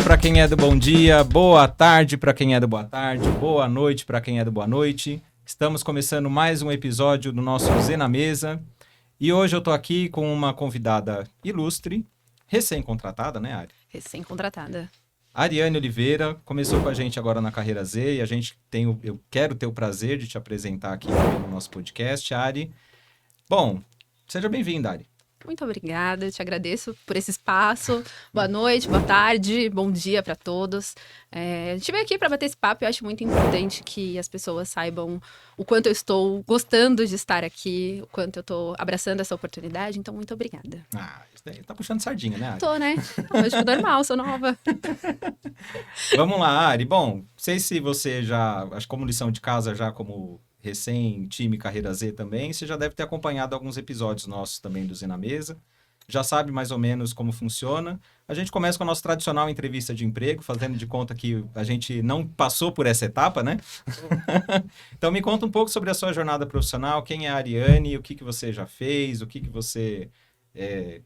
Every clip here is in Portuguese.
para quem é do bom dia, boa tarde para quem é do boa tarde, boa noite para quem é do boa noite. Estamos começando mais um episódio do nosso Zê na Mesa. E hoje eu tô aqui com uma convidada ilustre, recém-contratada, né, Ari? Recém-contratada. Ariane Oliveira começou com a gente agora na Carreira Z e eu quero ter o prazer de te apresentar aqui no nosso podcast, Ari. Bom, seja bem-vinda, Ari. Muito obrigada, eu te agradeço por esse espaço. Boa noite, boa tarde, bom dia para todos. A gente veio aqui para bater esse papo e eu acho muito importante que as pessoas saibam o quanto eu estou gostando de estar aqui, o quanto eu estou abraçando essa oportunidade, então muito obrigada. Isso daí tá puxando sardinha, né, Ari? Tô, né? Hoje foi normal, sou nova. Vamos lá, Ari. Bom, não sei se você já, acho que como lição de casa, já como recém-time Carreira Z também, você já deve ter acompanhado alguns episódios nossos também do Zê na Mesa. Já sabe mais ou menos como funciona. A gente começa com a nossa tradicional entrevista de emprego, fazendo de conta que a gente não passou por essa etapa, né? Então me conta um pouco sobre a sua jornada profissional, quem é a Ariane, o que você já fez, o que você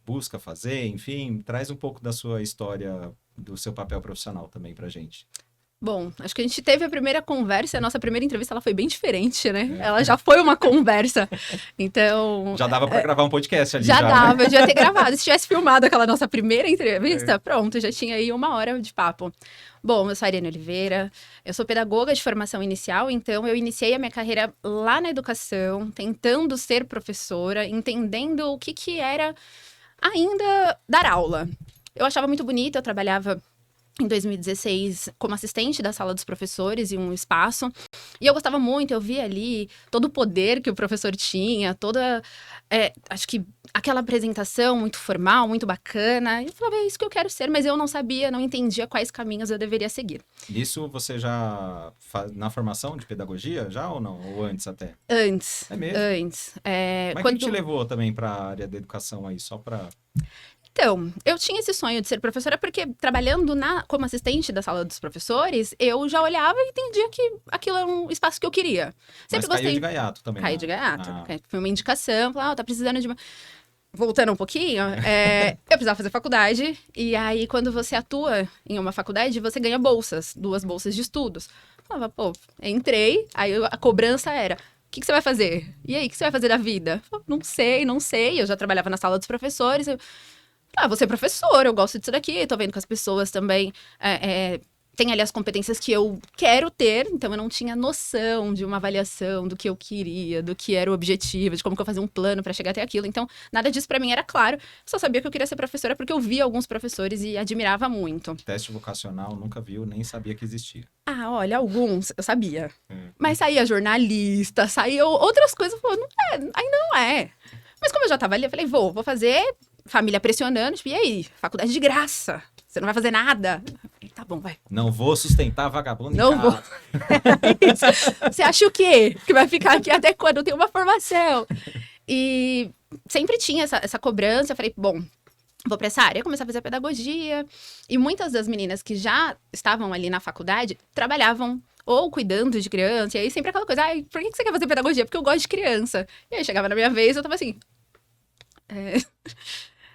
busca fazer, enfim, traz um pouco da sua história, do seu papel profissional também pra gente. Bom, acho que a gente teve a primeira conversa, a nossa primeira entrevista ela foi bem diferente, né? Ela já foi uma conversa, então... Já dava pra gravar um podcast ali. Já dava, né? eu devia ter gravado. Se tivesse filmado aquela nossa primeira entrevista, pronto, já tinha aí 1 hora de papo. Bom, eu sou a Ariane Oliveira, eu sou pedagoga de formação inicial, então eu iniciei a minha carreira lá na educação, tentando ser professora, entendendo o que era ainda dar aula. Eu achava muito bonito, eu trabalhava em 2016 como assistente da sala dos professores em um espaço. E eu gostava muito, eu via ali todo o poder que o professor tinha, acho que aquela apresentação muito formal, muito bacana. E eu falava, é isso que eu quero ser, mas eu não sabia, não entendia quais caminhos eu deveria seguir. Isso você já na formação de pedagogia, já ou não? Ou antes até? Antes. É mesmo? Antes. Mas o que te levou também para a área da educação aí, só para... Então, eu tinha esse sonho de ser professora porque trabalhando como assistente da sala dos professores, eu já olhava e entendia que aquilo era um espaço que eu queria. Sempre Mas gostei. caiu de gaiato também. Caí de gaiato. Foi uma indicação, tá precisando de uma... Voltando um pouquinho, eu precisava fazer faculdade, e aí quando você atua em uma faculdade, você ganha bolsas, 2 bolsas de estudos. Eu falava, entrei, aí a cobrança era... O que você vai fazer? E aí, o que você vai fazer da vida? Eu falava, não sei. Eu já trabalhava na sala dos professores, vou ser professora, eu gosto disso daqui, tô vendo que as pessoas também têm ali as competências que eu quero ter, então eu não tinha noção de uma avaliação do que eu queria, do que era o objetivo, de como que eu fazia um plano para chegar até aquilo, então nada disso para mim era claro, eu só sabia que eu queria ser professora porque eu via alguns professores e admirava muito. Teste vocacional, nunca viu, nem sabia que existia. Olha, alguns eu sabia, mas saía jornalista, saía outras coisas, ainda não é. Mas como eu já tava ali, eu falei, vou fazer... Família pressionando, tipo, e aí? Faculdade de graça. Você não vai fazer nada? Eu falei, tá bom, vai. Não vou sustentar vagabundo não em vou. Você acha o quê? Que vai ficar aqui até quando eu tenho uma formação? E sempre tinha essa cobrança. Eu falei, bom, vou pra essa área, começar a fazer pedagogia. E muitas das meninas que já estavam ali na faculdade trabalhavam ou cuidando de criança. E aí sempre aquela coisa, por que você quer fazer pedagogia? Porque eu gosto de criança. E aí chegava na minha vez, eu tava assim...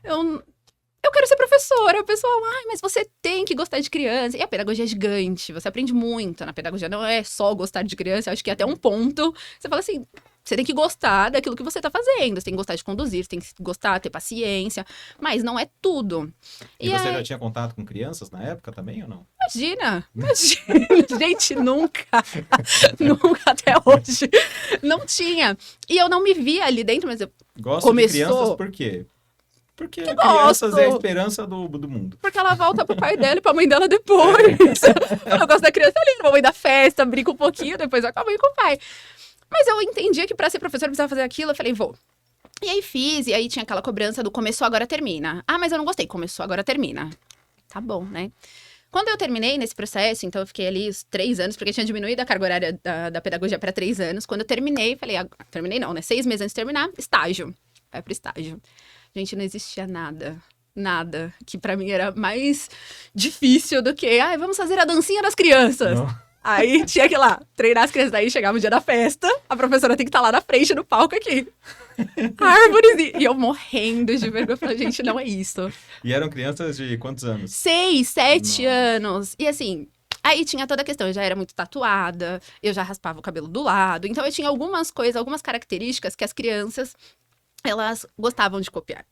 Eu quero ser professora. O pessoal, mas você tem que gostar de criança. E a pedagogia é gigante, você aprende muito na pedagogia. Não é só gostar de criança, eu acho que até um ponto, você fala assim, você tem que gostar daquilo que você tá fazendo. Você tem que gostar de conduzir, você tem que gostar, ter paciência. Mas não é tudo. E você já tinha contato com crianças na época também, ou não? Imagina. Gente, nunca até hoje. Não tinha. E eu não me via ali dentro, mas eu Gosto de crianças por quê? Porque crianças é a esperança do mundo. Porque ela volta pro pai dela e pra mãe dela depois. Eu gosto da criança ali, mamãe da festa, brinca um pouquinho, depois eu acabo indo com o pai. Mas eu entendia que pra ser professora eu precisava fazer aquilo, eu falei, vou. E aí fiz, e aí tinha aquela cobrança do começou, agora termina. Mas eu não gostei, começou, agora termina. Tá bom, né? Quando eu terminei nesse processo, então eu fiquei ali os 3 anos, porque tinha diminuído a carga horária da pedagogia para 3 anos. Quando eu terminei, falei, terminei não, né? 6 meses antes de terminar, estágio. Vai pro estágio. Gente, não existia nada que pra mim era mais difícil do que, vamos fazer a dancinha das crianças. Não. Aí tinha que ir lá, treinar as crianças. Aí chegava o dia da festa, a professora tem que estar lá na frente no palco aqui. Árvores. E eu morrendo de vergonha. Eu falei, gente, não é isso. E eram crianças de quantos anos? 6, 7 Nossa. anos. E assim, aí tinha toda a questão. Eu já era muito tatuada, eu já raspava o cabelo do lado. Então eu tinha algumas coisas, algumas características que as crianças, elas gostavam de copiar.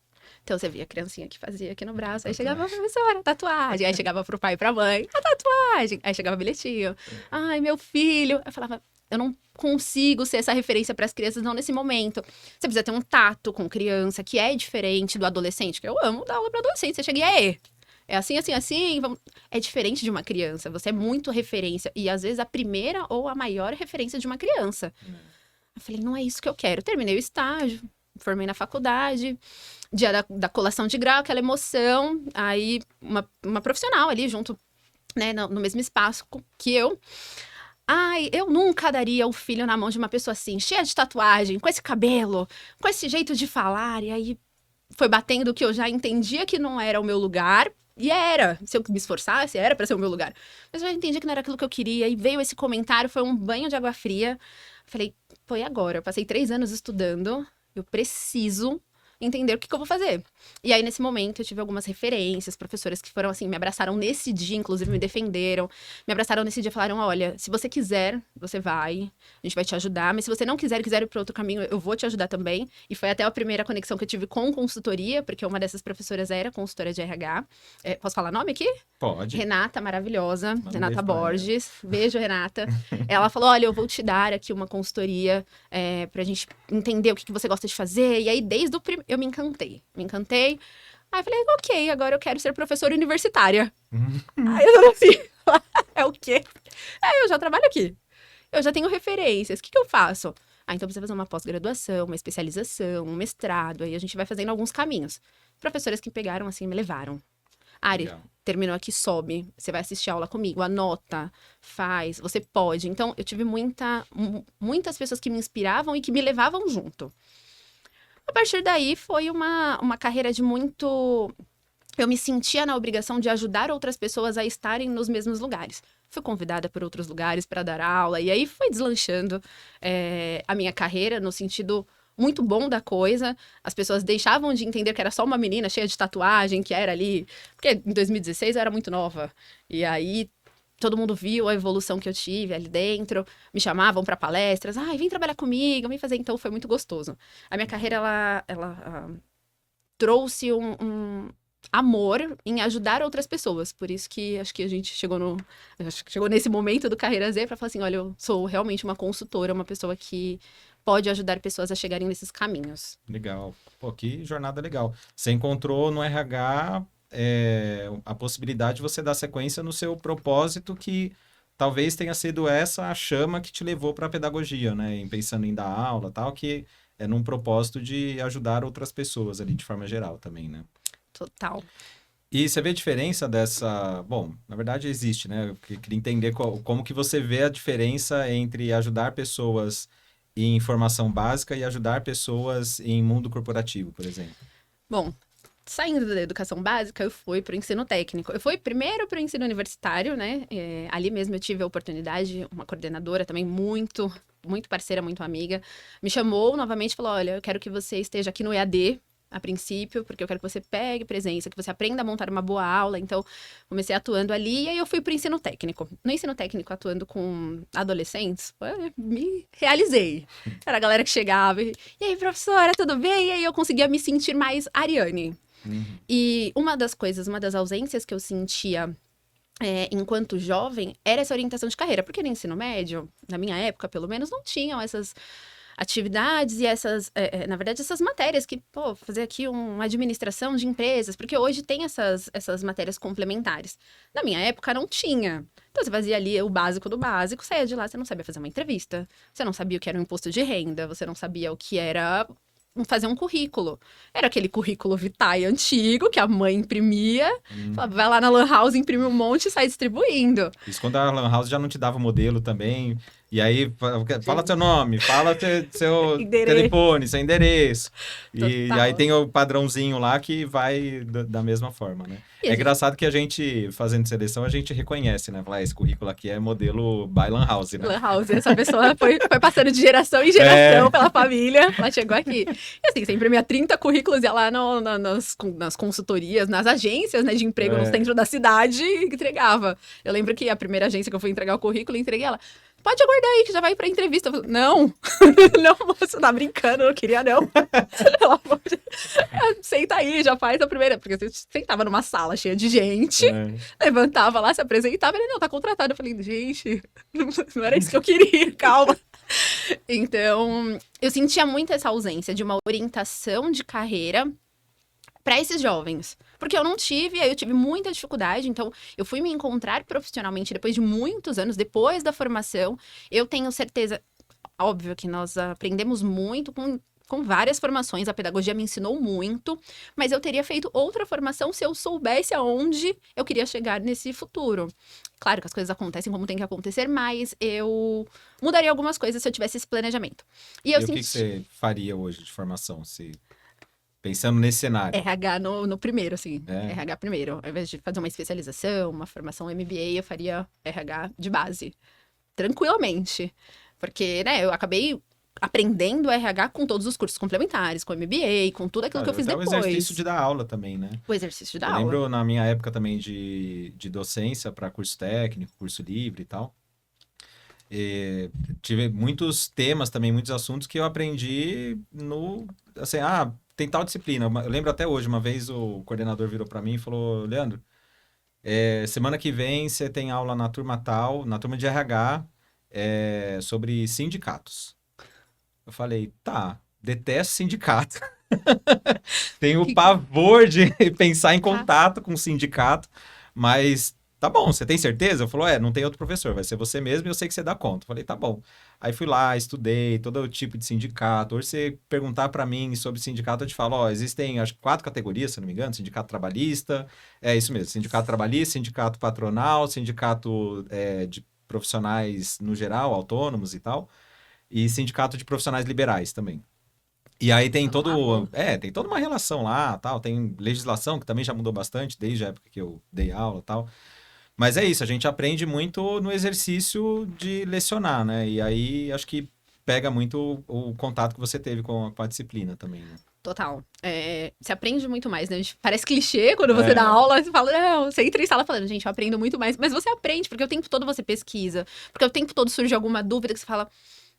Então você via a criancinha que fazia aqui no braço, aí chegava a professora, tatuagem, aí chegava pro pai e pra mãe, a tatuagem, aí chegava o bilhetinho. Ai, meu filho. Eu falava, eu não consigo ser essa referência para as crianças, não nesse momento. Você precisa ter um tato com criança, que é diferente do adolescente, que eu amo dar aula para adolescente. Você chega e aí, é assim, assim, assim. Vamos... É diferente de uma criança. Você é muito referência. E às vezes a primeira ou a maior referência de uma criança. Eu falei, não é isso que eu quero. Terminei o estágio, formei na faculdade. Dia da colação de grau, aquela emoção. Aí uma profissional ali junto, né, no mesmo espaço que eu. Ai, eu nunca daria o filho na mão de uma pessoa assim, cheia de tatuagem, com esse cabelo, com esse jeito de falar. E aí foi batendo que eu já entendia que não era o meu lugar. E era. Se eu me esforçasse, era pra ser o meu lugar. Mas eu já entendi que não era aquilo que eu queria. E veio esse comentário, foi um banho de água fria. Falei, foi agora. Eu passei 3 anos estudando. Eu preciso entender o que eu vou fazer. E aí, nesse momento, eu tive algumas referências, professoras que foram assim, me abraçaram nesse dia, inclusive me defenderam, me abraçaram nesse dia e falaram, olha, se você quiser, você vai, a gente vai te ajudar, mas se você não quiser ir para outro caminho, eu vou te ajudar também. E foi até a primeira conexão que eu tive com consultoria, porque uma dessas professoras era consultora de RH. Posso falar nome aqui? Pode. Renata, maravilhosa, Manda um Renata beijo pra ela. Beijo, Renata. Ela falou, olha, eu vou te dar aqui uma consultoria pra gente entender o que você gosta de fazer. E aí, desde o primeiro, eu me encantei. Aí eu falei, ok, agora eu quero ser professora universitária. Aí eu falei assim, é o quê? Eu já trabalho aqui. Eu já tenho referências. O que eu faço? Então precisa fazer uma pós-graduação, uma especialização, um mestrado. Aí a gente vai fazendo alguns caminhos. Professoras que pegaram assim, me levaram. Ari, Legal. terminou aqui, sobe. Você vai assistir a aula comigo, anota, faz, você pode. Então, eu tive muitas pessoas que me inspiravam e que me levavam junto. A partir daí, foi uma carreira de muito... Eu me sentia na obrigação de ajudar outras pessoas a estarem nos mesmos lugares. Fui convidada por outros lugares para dar aula, e aí foi deslanchando a minha carreira no sentido muito bom da coisa. As pessoas deixavam de entender que era só uma menina cheia de tatuagem, que era ali... Porque em 2016 eu era muito nova. E aí todo mundo viu a evolução que eu tive ali dentro. Me chamavam para palestras. Ai, vem trabalhar comigo, vem fazer. Então foi muito gostoso. A minha carreira, ela trouxe um amor em ajudar outras pessoas. Por isso que acho que a gente chegou nesse momento do Carreira Z para falar assim, olha, eu sou realmente uma consultora, uma pessoa que pode ajudar pessoas a chegarem nesses caminhos. Legal. Pô, que jornada legal. Você encontrou no RH a possibilidade de você dar sequência no seu propósito, que talvez tenha sido essa a chama que te levou para a pedagogia, né? Em pensando em dar aula e tal, que é num propósito de ajudar outras pessoas ali de forma geral também, né? Total. E você vê a diferença dessa... Bom, na verdade existe, né? Eu queria entender como que você vê a diferença entre ajudar pessoas em formação básica e ajudar pessoas em mundo corporativo, por exemplo. Bom, saindo da educação básica, eu fui para o ensino técnico. Eu fui primeiro para o ensino universitário, né? Ali mesmo eu tive a oportunidade, uma coordenadora também muito parceira, muito amiga, me chamou novamente e falou, olha, eu quero que você esteja aqui no EAD, a princípio, porque eu quero que você pegue presença, que você aprenda a montar uma boa aula. Então, comecei atuando ali e aí eu fui pro ensino técnico. No ensino técnico, atuando com adolescentes, me realizei. Era a galera que chegava e aí, professora, tudo bem? E aí eu conseguia me sentir mais Ariane. E uma das ausências que eu sentia enquanto jovem era essa orientação de carreira, porque no ensino médio, na minha época, pelo menos, não tinham essas atividades e na verdade, essas matérias que, fazer aqui uma administração de empresas, porque hoje tem essas matérias complementares. Na minha época, não tinha. Então, você fazia ali o básico do básico, saía de lá, você não sabia fazer uma entrevista, você não sabia o que era um imposto de renda, você não sabia o que era fazer um currículo. Era aquele currículo vitae antigo, que a mãe imprimia, falava, vai lá na Lan House, imprime um monte e sai distribuindo. Isso quando a Lan House já não te dava o modelo também, E aí, fala seu nome, fala seu Endereço. telefone, seu endereço. E Total. aí tem o padrãozinho lá que vai da mesma forma, né? E a É gente- engraçado que a gente, fazendo seleção, a gente reconhece, né? Fala, esse currículo aqui é modelo by Lan House, né? Lan House, essa pessoa foi passando de geração em geração pela família, ela chegou aqui. E assim, você imprimia 30 currículos, ia lá nas consultorias, nas agências, né, de emprego no centro da cidade e entregava. Eu lembro que a primeira agência que eu fui entregar o currículo, entreguei ela. Pode aguardar aí que já vai pra entrevista. Eu falei, não, não, você tá brincando, eu não queria não. Ela falou, senta aí, já faz a primeira. Porque você sentava numa sala cheia de gente, levantava lá, se apresentava, ele não, tá contratado. Eu falei, gente, não era isso que eu queria, calma. Então, eu sentia muito essa ausência de uma orientação de carreira para esses jovens. Porque eu não tive, aí eu tive muita dificuldade, então eu fui me encontrar profissionalmente depois de muitos anos, depois da formação. Eu tenho certeza, óbvio que nós aprendemos muito com várias formações, a pedagogia me ensinou muito, mas eu teria feito outra formação se eu soubesse aonde eu queria chegar nesse futuro. Claro que as coisas acontecem como tem que acontecer, mas eu mudaria algumas coisas se eu tivesse esse planejamento. E eu E o que senti você faria hoje de formação, pensando nesse cenário? RH no primeiro, assim. É. RH primeiro. Ao invés de fazer uma especialização, uma formação MBA, eu faria RH de base. Tranquilamente. Porque, né, eu acabei aprendendo RH com todos os cursos complementares, com MBA, com tudo aquilo que eu fiz Até o depois. exercício de dar aula também, né? O exercício da Eu aula. lembro na minha época também de docência para curso técnico, curso livre e tal. E tive muitos temas também, muitos assuntos que eu aprendi assim, tem tal disciplina. Eu lembro até hoje, uma vez o coordenador virou para mim e falou, Leandro, semana que vem você tem aula na turma tal, na turma de RH, sobre sindicatos. Eu falei, tá, detesto sindicato. Tenho pavor de pensar em contato com o sindicato, mas tá bom, você tem certeza? Eu falou, não tem outro professor, vai ser você mesmo e eu sei que você dá conta. Eu falei, tá bom. Aí fui lá, estudei todo tipo de sindicato. Hoje você perguntar para mim sobre sindicato, eu te falo, existem acho que 4 categorias, se não me engano, sindicato trabalhista, é isso mesmo, sindicato trabalhista, sindicato patronal, sindicato de profissionais no geral, autônomos e tal, e sindicato de profissionais liberais também. E aí tem tem toda uma relação lá, tal, tem legislação que também já mudou bastante desde a época que eu dei aula, tal. Mas é isso, a gente aprende muito no exercício de lecionar, né? E aí acho que pega muito o contato que você teve com a disciplina também, né? Total. Você aprende muito mais, né? Parece clichê quando você dá aula, você fala, não, você entra em sala falando, gente, eu aprendo muito mais. Mas você aprende, porque o tempo todo você pesquisa, porque o tempo todo surge alguma dúvida que você fala,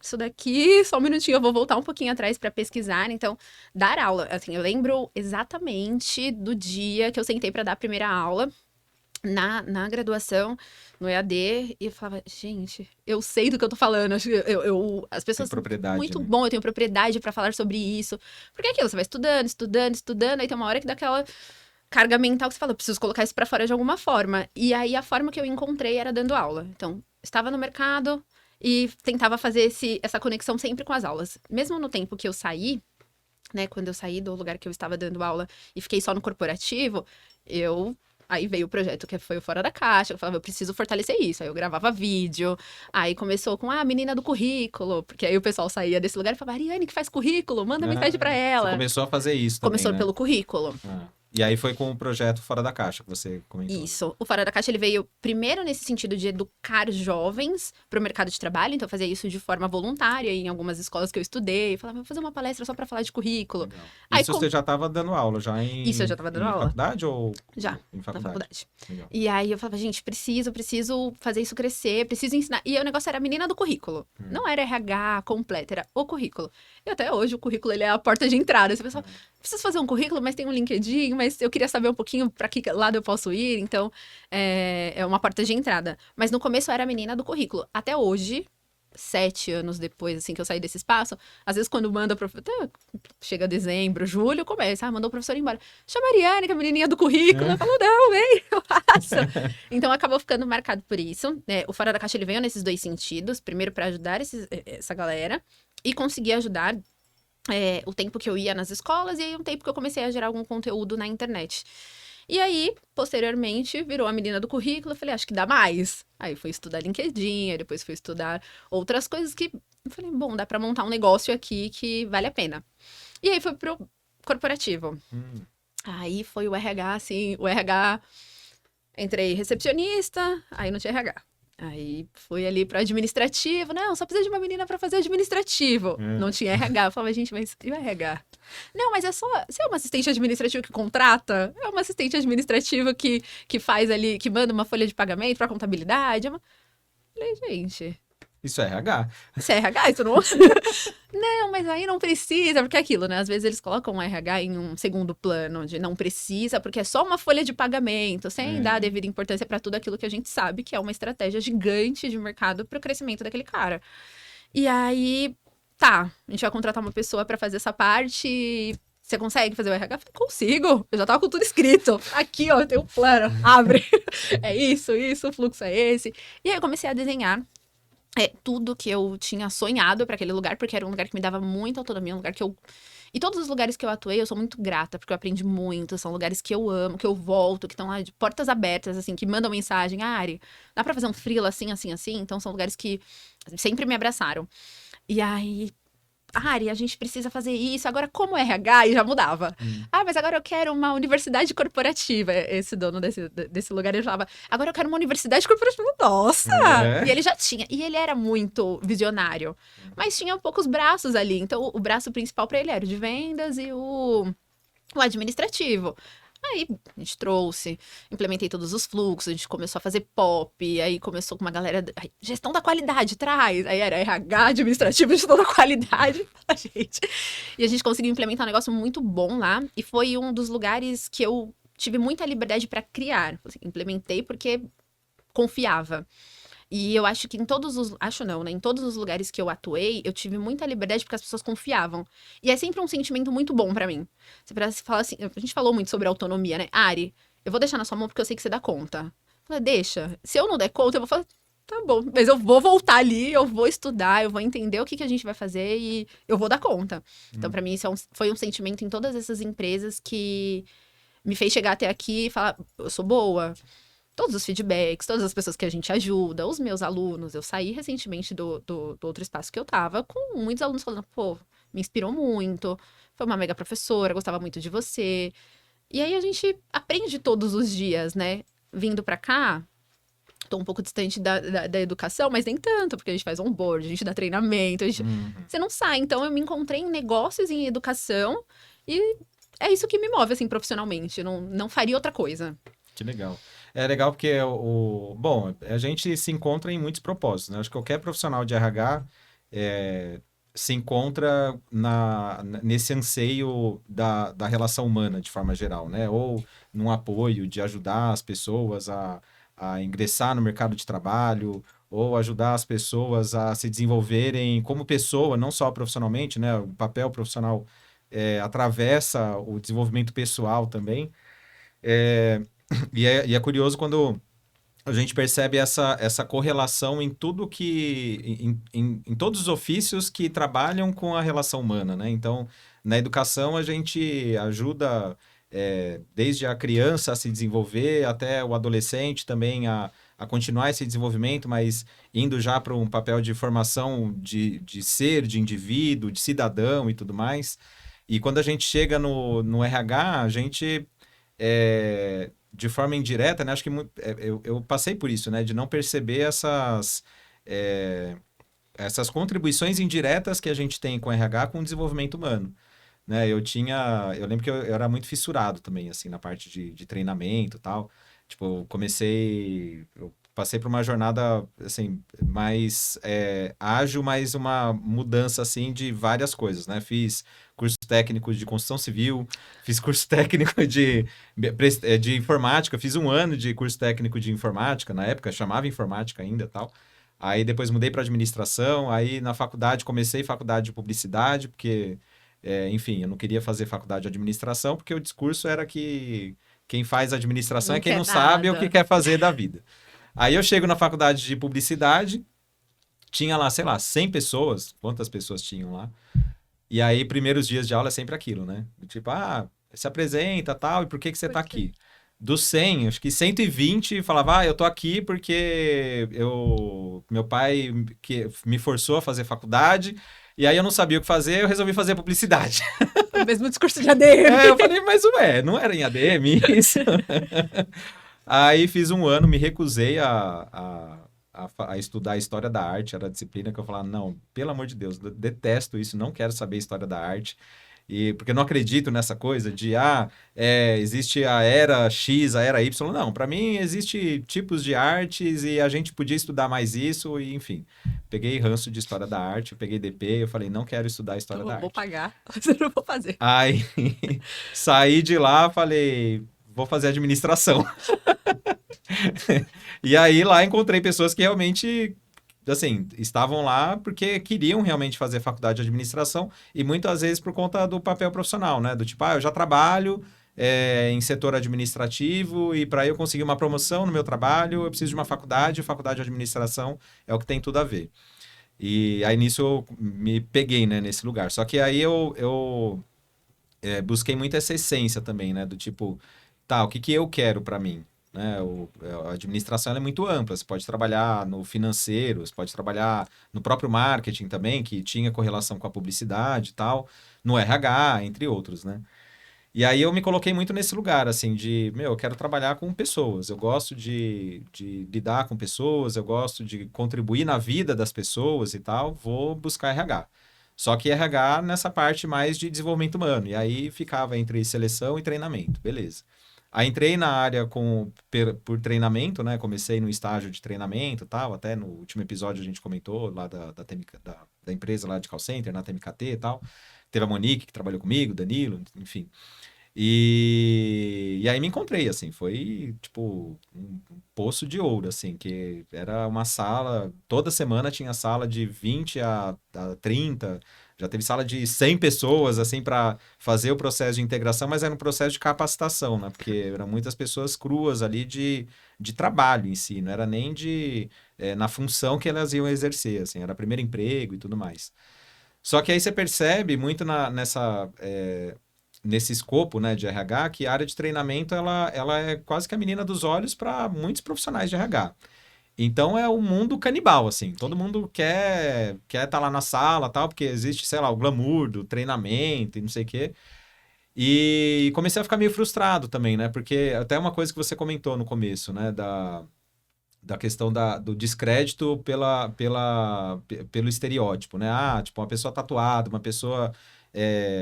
isso daqui, só um minutinho, eu vou voltar um pouquinho atrás para pesquisar. Então, dar aula, assim, eu lembro exatamente do dia que eu sentei para dar a primeira aula na graduação, no EAD, e eu falava, gente, eu sei do que eu tô falando. As pessoas. Tem propriedade, Muito né? bom, eu tenho propriedade para falar sobre isso. Porque é aquilo, você vai estudando, aí tem uma hora que dá aquela carga mental que você fala, eu preciso colocar isso para fora de alguma forma. E aí a forma que eu encontrei era dando aula. Então, estava no mercado e tentava fazer essa conexão sempre com as aulas. Mesmo no tempo que eu saí, né, quando eu saí do lugar que eu estava dando aula e fiquei só no corporativo, Aí veio o projeto que foi o Fora da Caixa, eu falava, eu preciso fortalecer isso. Aí eu gravava vídeo, aí começou com a menina do currículo, porque aí o pessoal saía desse lugar e falava, Ariane, que faz currículo, manda mensagem pra ela. Você começou a fazer isso também, Começou né? pelo currículo. E aí foi com o projeto Fora da Caixa que você comentou. Isso. O Fora da Caixa, ele veio primeiro nesse sentido de educar jovens para o mercado de trabalho. Então, eu fazia isso de forma voluntária em algumas escolas que eu estudei. Falava, vou fazer uma palestra só para falar de currículo. Legal. Aí, Isso você já estava dando aula, já em... Isso, eu já estava dando aula. faculdade ou... Já, em faculdade? na faculdade. Legal. E aí eu falava, gente, preciso fazer isso crescer, preciso ensinar. E aí o negócio era a menina do currículo. Não era RH completo, era o currículo. E até hoje o currículo, ele é a porta de entrada. Você pensa, preciso fazer um currículo, mas tem um LinkedIn, mas eu queria saber um pouquinho para que lado eu posso ir. Então, é uma porta de entrada. Mas no começo era a menina do currículo. Até hoje, 7 anos depois, assim, que eu saí desse espaço, às vezes quando manda chega dezembro, julho, começa, mandou o professor embora. Chama a Ariane, que é a menininha do currículo. Eu falo, não, vem, eu faço. Então, acabou ficando marcado por isso. O Fora da Caixa, ele veio nesses dois sentidos. Primeiro, para ajudar essa galera e conseguir ajudar o tempo que eu ia nas escolas e aí um tempo que eu comecei a gerar algum conteúdo na internet. E aí, posteriormente, virou a menina do currículo. Eu falei, acho que dá mais. Aí fui estudar LinkedIn, aí depois fui estudar outras coisas que... Eu falei, bom, dá pra montar um negócio aqui que vale a pena. E aí fui pro corporativo. Aí foi o RH, assim, o RH... Entrei recepcionista, aí não tinha RH. Aí fui ali pro administrativo. Não, só precisa de uma menina pra fazer administrativo. Não tinha RH. Eu falava, gente, mas e o RH? Não, mas é só... Você é uma assistente administrativa que contrata? É uma assistente administrativa que faz ali, que manda uma folha de pagamento pra contabilidade? Falei, gente... Isso é RH. Isso é RH? Isso não... Não, mas aí não precisa, porque é aquilo, né? Às vezes eles colocam o RH em um segundo plano, de não precisa, porque é só uma folha de pagamento, sem dar a devida importância para tudo aquilo que a gente sabe que é uma estratégia gigante de mercado para o crescimento daquele cara. E aí, tá, a gente vai contratar uma pessoa para fazer essa parte. Você consegue fazer o RH? Eu falei, consigo. Eu já tava com tudo escrito. Aqui, ó, tem um plano. Abre. É isso, o fluxo é esse. E aí eu comecei a desenhar tudo que eu tinha sonhado para aquele lugar, porque era um lugar que me dava muita autonomia, um lugar que eu... E todos os lugares que eu atuei, eu sou muito grata, porque eu aprendi muito, são lugares que eu amo, que eu volto, que estão lá de portas abertas, assim, que mandam mensagem, Ari, dá pra fazer um freela assim, assim, assim? Então são lugares que sempre me abraçaram. E aí... Ari, a gente precisa fazer isso, agora como RH, e já mudava. Mas agora eu quero uma universidade corporativa. Esse dono desse lugar, ele falava, agora eu quero uma universidade corporativa. Nossa! E ele já tinha, e ele era muito visionário, mas tinha poucos braços ali. Então, o braço principal para ele era o de vendas e o administrativo. Aí a gente trouxe, implementei todos os fluxos, a gente começou a fazer POP, aí começou com uma galera, gestão da qualidade, traz, aí era RH, administrativo, gestão da qualidade, a gente. E a gente conseguiu implementar um negócio muito bom lá, e foi um dos lugares que eu tive muita liberdade para criar. Assim, implementei porque confiava. E eu acho que em todos os... Acho não, né? Em todos os lugares que eu atuei, eu tive muita liberdade porque as pessoas confiavam. E é sempre um sentimento muito bom pra mim. Você fala assim... A gente falou muito sobre autonomia, né? Ari, eu vou deixar na sua mão porque eu sei que você dá conta. Eu falei, deixa. Se eu não der conta, eu vou falar... Tá bom, mas eu vou voltar ali, eu vou estudar, eu vou entender o que a gente vai fazer e eu vou dar conta. Então, pra mim, isso foi um sentimento em todas essas empresas que me fez chegar até aqui e falar, eu sou boa. Todos os feedbacks, todas as pessoas que a gente ajuda, os meus alunos. Eu saí recentemente do outro espaço que eu tava, com muitos alunos falando, pô, me inspirou muito, foi uma mega professora, gostava muito de você. E aí a gente aprende todos os dias, né? Vindo pra cá, tô um pouco distante da educação, mas nem tanto, porque a gente faz onboard, a gente dá treinamento, você não sai. Então eu me encontrei em negócios e em educação e é isso que me move, assim, profissionalmente. Não faria outra coisa. Que legal. É legal porque, bom, a gente se encontra em muitos propósitos, né? Acho que qualquer profissional de RH se encontra nesse anseio da relação humana, de forma geral, né? Ou num apoio de ajudar as pessoas a ingressar no mercado de trabalho, ou ajudar as pessoas a se desenvolverem como pessoa, não só profissionalmente, né? O papel profissional atravessa o desenvolvimento pessoal também. E é curioso quando a gente percebe essa correlação em tudo em todos os ofícios que trabalham com a relação humana, né? Então, na educação, a gente ajuda desde a criança a se desenvolver até o adolescente também a continuar esse desenvolvimento, mas indo já para um papel de formação de ser, de indivíduo, de cidadão e tudo mais. E quando a gente chega no RH, a gente... de forma indireta, né? Acho que eu passei por isso, né? De não perceber essas contribuições indiretas que a gente tem com o RH com o desenvolvimento humano, né? Eu lembro que eu era muito fissurado também, assim, na parte de treinamento e tal. Tipo, eu passei por uma jornada, assim, mais ágil, mas uma mudança, assim, de várias coisas, né? Fiz curso técnico de construção civil, fiz curso técnico de informática, fiz 1 ano de curso técnico de informática, na época chamava informática ainda e tal. Aí depois mudei para administração, aí na faculdade comecei faculdade de publicidade, porque, enfim, eu não queria fazer faculdade de administração, porque o discurso era que quem faz administração é quem não sabe o que quer fazer da vida. Aí eu chego na faculdade de publicidade, tinha lá, sei lá, 100 pessoas, quantas pessoas tinham lá? E aí, primeiros dias de aula é sempre aquilo, né? Tipo, se apresenta, tal, e por que você tá aqui? dos 100, acho que 120 falava, eu tô aqui porque meu pai que me forçou a fazer faculdade, e aí eu não sabia o que fazer, eu resolvi fazer publicidade. O mesmo discurso de ADM. Eu falei, mas ué, não era em ADM isso? Aí fiz um ano, me recusei a estudar a história da arte, era a disciplina que eu falava, não, pelo amor de Deus, eu detesto isso, não quero saber história da arte. E porque eu não acredito nessa coisa de existe a era X, a era Y. Não, para mim existe tipos de artes e a gente podia estudar mais isso, e enfim. Peguei ranço de história da arte, peguei DP, eu falei, não quero estudar história da Eu vou arte. pagar, mas eu não vou fazer. Aí saí de lá, falei, vou fazer administração. E aí lá encontrei pessoas que realmente, assim, estavam lá porque queriam realmente fazer faculdade de administração e muitas vezes por conta do papel profissional, né? Do tipo, eu já trabalho em setor administrativo e para eu conseguir uma promoção no meu trabalho, eu preciso de uma faculdade, faculdade de administração é o que tem tudo a ver. E aí nisso eu me peguei, né, nesse lugar. Só que aí eu busquei muito essa essência também, né? Do tipo, tá, o que que eu quero para mim? Né? A administração ela é muito ampla. Você pode trabalhar no financeiro, você pode trabalhar no próprio marketing também, que tinha correlação com a publicidade e tal, no RH, entre outros, né? E aí eu me coloquei muito nesse lugar, assim, eu quero trabalhar com pessoas, eu gosto de lidar com pessoas, eu gosto de contribuir na vida das pessoas e tal, vou buscar RH. Só que RH nessa parte mais de desenvolvimento humano, e aí ficava entre seleção e treinamento, beleza. Aí entrei na área por treinamento, né? Comecei no estágio de treinamento e tal, até no último episódio a gente comentou lá da empresa lá de call center, na TMKT e tal. Teve a Monique que trabalhou comigo, Danilo, enfim. E aí me encontrei, assim, foi tipo um poço de ouro, assim, que era uma sala, toda semana tinha sala de 20 a 30, já teve sala de 100 pessoas, assim, para fazer o processo de integração, mas era um processo de capacitação, né? Porque eram muitas pessoas cruas ali de trabalho em si, não era nem na função que elas iam exercer, assim, era primeiro emprego e tudo mais. Só que aí você percebe muito nesse escopo, né, de RH, que a área de treinamento ela é quase que a menina dos olhos para muitos profissionais de RH. Então é um mundo canibal, assim. Todo mundo quer estar lá na sala, tal, porque existe, sei lá, o glamour do treinamento e não sei o quê. E comecei a ficar meio frustrado também, né? Porque até uma coisa que você comentou no começo, né, da questão do descrédito pelo estereótipo, né? Ah, tipo, uma pessoa tatuada,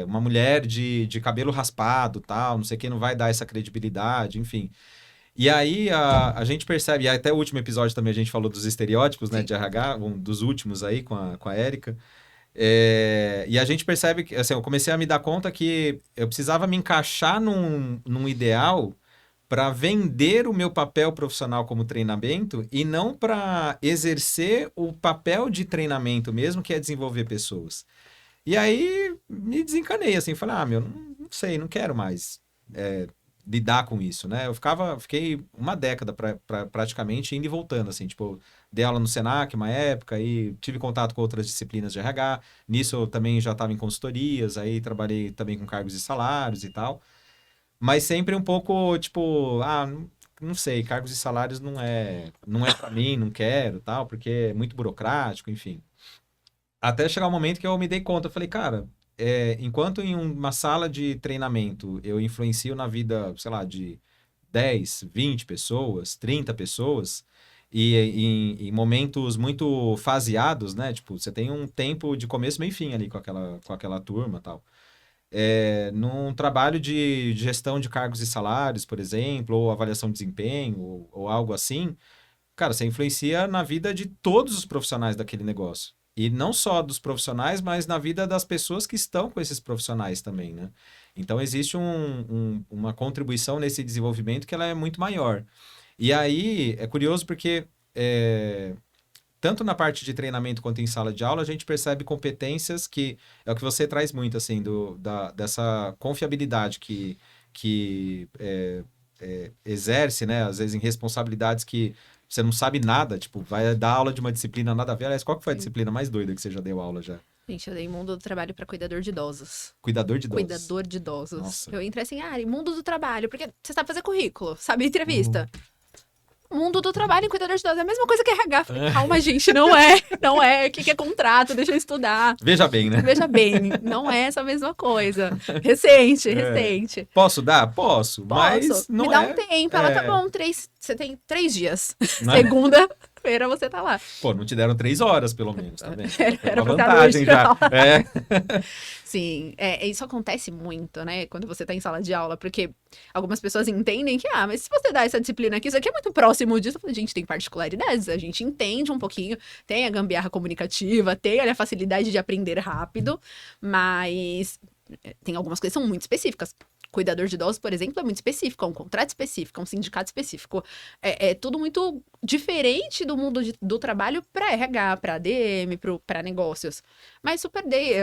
uma mulher de cabelo raspado, tal, não sei quem não vai dar essa credibilidade, enfim. E aí a gente percebe, e até o último episódio também a gente falou dos estereótipos, né, de RH, um dos últimos aí com a Érica. E a gente percebe que, assim, eu comecei a me dar conta que eu precisava me encaixar num ideal para vender o meu papel profissional como treinamento e não para exercer o papel de treinamento mesmo, que é desenvolver pessoas. E aí me desencanei, assim, falei, não sei, não quero mais lidar com isso, né? Fiquei uma década praticamente indo e voltando, assim, tipo, dei aula no Senac uma época, aí tive contato com outras disciplinas de RH, nisso eu também já estava em consultorias, aí trabalhei também com cargos e salários e tal, mas sempre um pouco, tipo, não sei, cargos e salários não é para mim, não quero, tal, porque é muito burocrático, enfim. Até chegar o momento que eu me dei conta, eu falei, cara, enquanto em uma sala de treinamento eu influencio na vida, sei lá, de 10, 20 pessoas, 30 pessoas, e em momentos muito faseados, né? Tipo, você tem um tempo de começo, meio e fim ali com aquela turma e tal. Num trabalho de gestão de cargos e salários, por exemplo, ou avaliação de desempenho, ou algo assim, cara, você influencia na vida de todos os profissionais daquele negócio. E não só dos profissionais, mas na vida das pessoas que estão com esses profissionais também, né? Então, existe uma contribuição nesse desenvolvimento que ela é muito maior. E aí, é curioso porque, tanto na parte de treinamento quanto em sala de aula, a gente percebe competências que é o que você traz muito, assim, dessa confiabilidade que exerce, né? Às vezes em responsabilidades que você não sabe nada, tipo, vai dar aula de uma disciplina nada a ver. Aliás, qual que foi a Sim. disciplina mais doida que você já deu aula já? Gente, eu dei mundo do trabalho para cuidador de idosos. Cuidador de idosos. Cuidador de idosos. Nossa. Eu entrei assim, mundo do trabalho, porque você sabe fazer currículo, sabe entrevista. Mundo do trabalho em cuidador de idosos é a mesma coisa que RH. Falei, calma, gente, não é. O que é contrato? Deixa eu estudar. Veja bem, né? Veja bem, não é essa mesma coisa. Recente. Posso dar? Posso, mas não me dá um tempo. Ela, tá bom, você tem 3 dias. Não é? Segunda-feira você tá lá. Pô, não te deram 3 horas, pelo menos, tá vendo? Era uma pra vantagem já. Sim, isso acontece muito, né? Quando você tá em sala de aula, porque algumas pessoas entendem que, mas se você dá essa disciplina aqui, isso aqui é muito próximo disso. Eu falo, gente, tem particularidades, a gente entende um pouquinho, tem a gambiarra comunicativa, tem a facilidade de aprender rápido, mas tem algumas coisas que são muito específicas. Cuidador de idosos, por exemplo, é muito específico, é um contrato específico, é um sindicato específico. É tudo muito diferente do mundo do trabalho para RH, para ADM, para negócios. Mas super dei,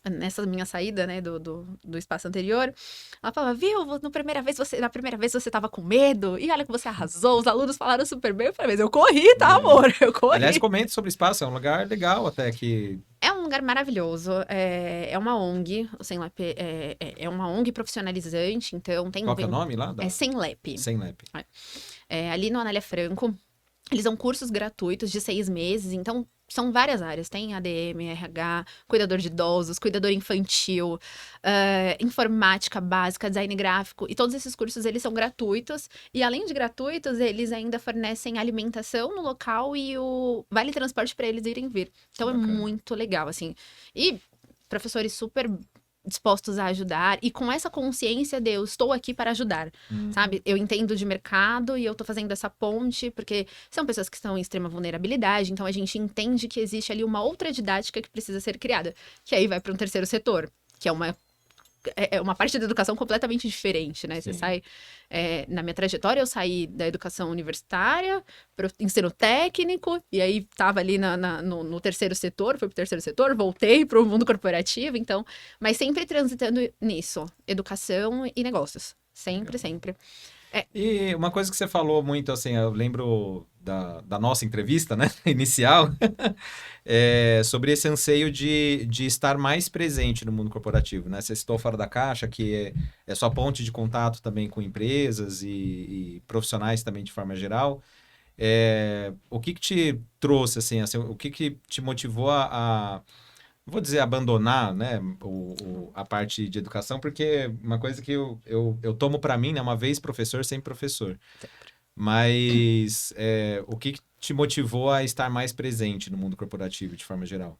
nessa minha saída, né, do espaço anterior, ela falava, viu, na primeira vez você tava com medo, e olha que você arrasou, os alunos falaram super bem, eu falei, mas eu corri, tá, amor? Eu corri. Aliás, comente sobre o espaço, é um lugar legal até que... É um lugar maravilhoso, é uma ONG, o Senlep é uma ONG profissionalizante, então tem... Qual que é o nome lá? É Senlep. Senlep. Ali no Anália Franco, eles dão cursos gratuitos de 6 meses, então são várias áreas, tem ADM, RH, cuidador de idosos, cuidador infantil, informática básica, design gráfico, e todos esses cursos, eles são gratuitos, e além de gratuitos, eles ainda fornecem alimentação no local e o vale transporte para eles irem vir. Então é muito legal, assim. E professores super dispostos a ajudar e com essa consciência de eu estou aqui para ajudar, sabe? Eu entendo de mercado e eu tô fazendo essa ponte porque são pessoas que estão em extrema vulnerabilidade, então a gente entende que existe ali uma outra didática que precisa ser criada, que aí vai para um terceiro setor, que é uma parte da educação completamente diferente, né? Sim. Você sai... na minha trajetória, eu saí da educação universitária para o ensino técnico, e aí estava ali no terceiro setor, fui para o terceiro setor, voltei para o mundo corporativo, então... Mas sempre transitando nisso, educação e negócios. Sempre. E uma coisa que você falou muito, assim, eu lembro da nossa entrevista, né, inicial, sobre esse anseio de estar mais presente no mundo corporativo, né? Você citou Fora da Caixa, que é sua ponte de contato também com empresas e profissionais também de forma geral. O que te trouxe, assim, o que te motivou a vou dizer, abandonar, né, a parte de educação, porque uma coisa que eu tomo para mim, né, uma vez professor, sempre professor. Mas o que te motivou a estar mais presente no mundo corporativo, de forma geral?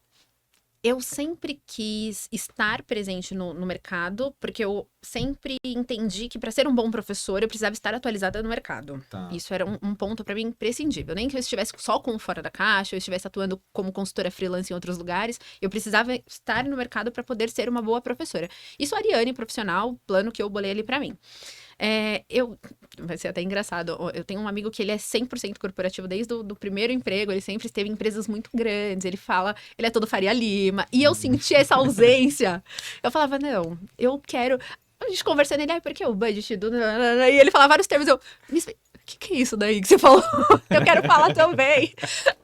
Eu sempre quis estar presente no mercado, porque eu sempre entendi que para ser um bom professor, eu precisava estar atualizada no mercado. Tá. Isso era um ponto para mim imprescindível. Nem que eu estivesse só com Fora da Caixa, eu estivesse atuando como consultora freelance em outros lugares, eu precisava estar no mercado para poder ser uma boa professora. Isso, Ariane, profissional, plano que eu bolei ali para mim. Vai ser até engraçado, eu tenho um amigo que ele é 100% corporativo desde o primeiro emprego, ele sempre esteve em empresas muito grandes, ele é todo Faria Lima, e eu sentia essa ausência. Eu falava, não, eu quero... A gente conversando, ele, porque o budget do... E ele falava vários termos, o que é isso daí que você falou? Eu quero falar também.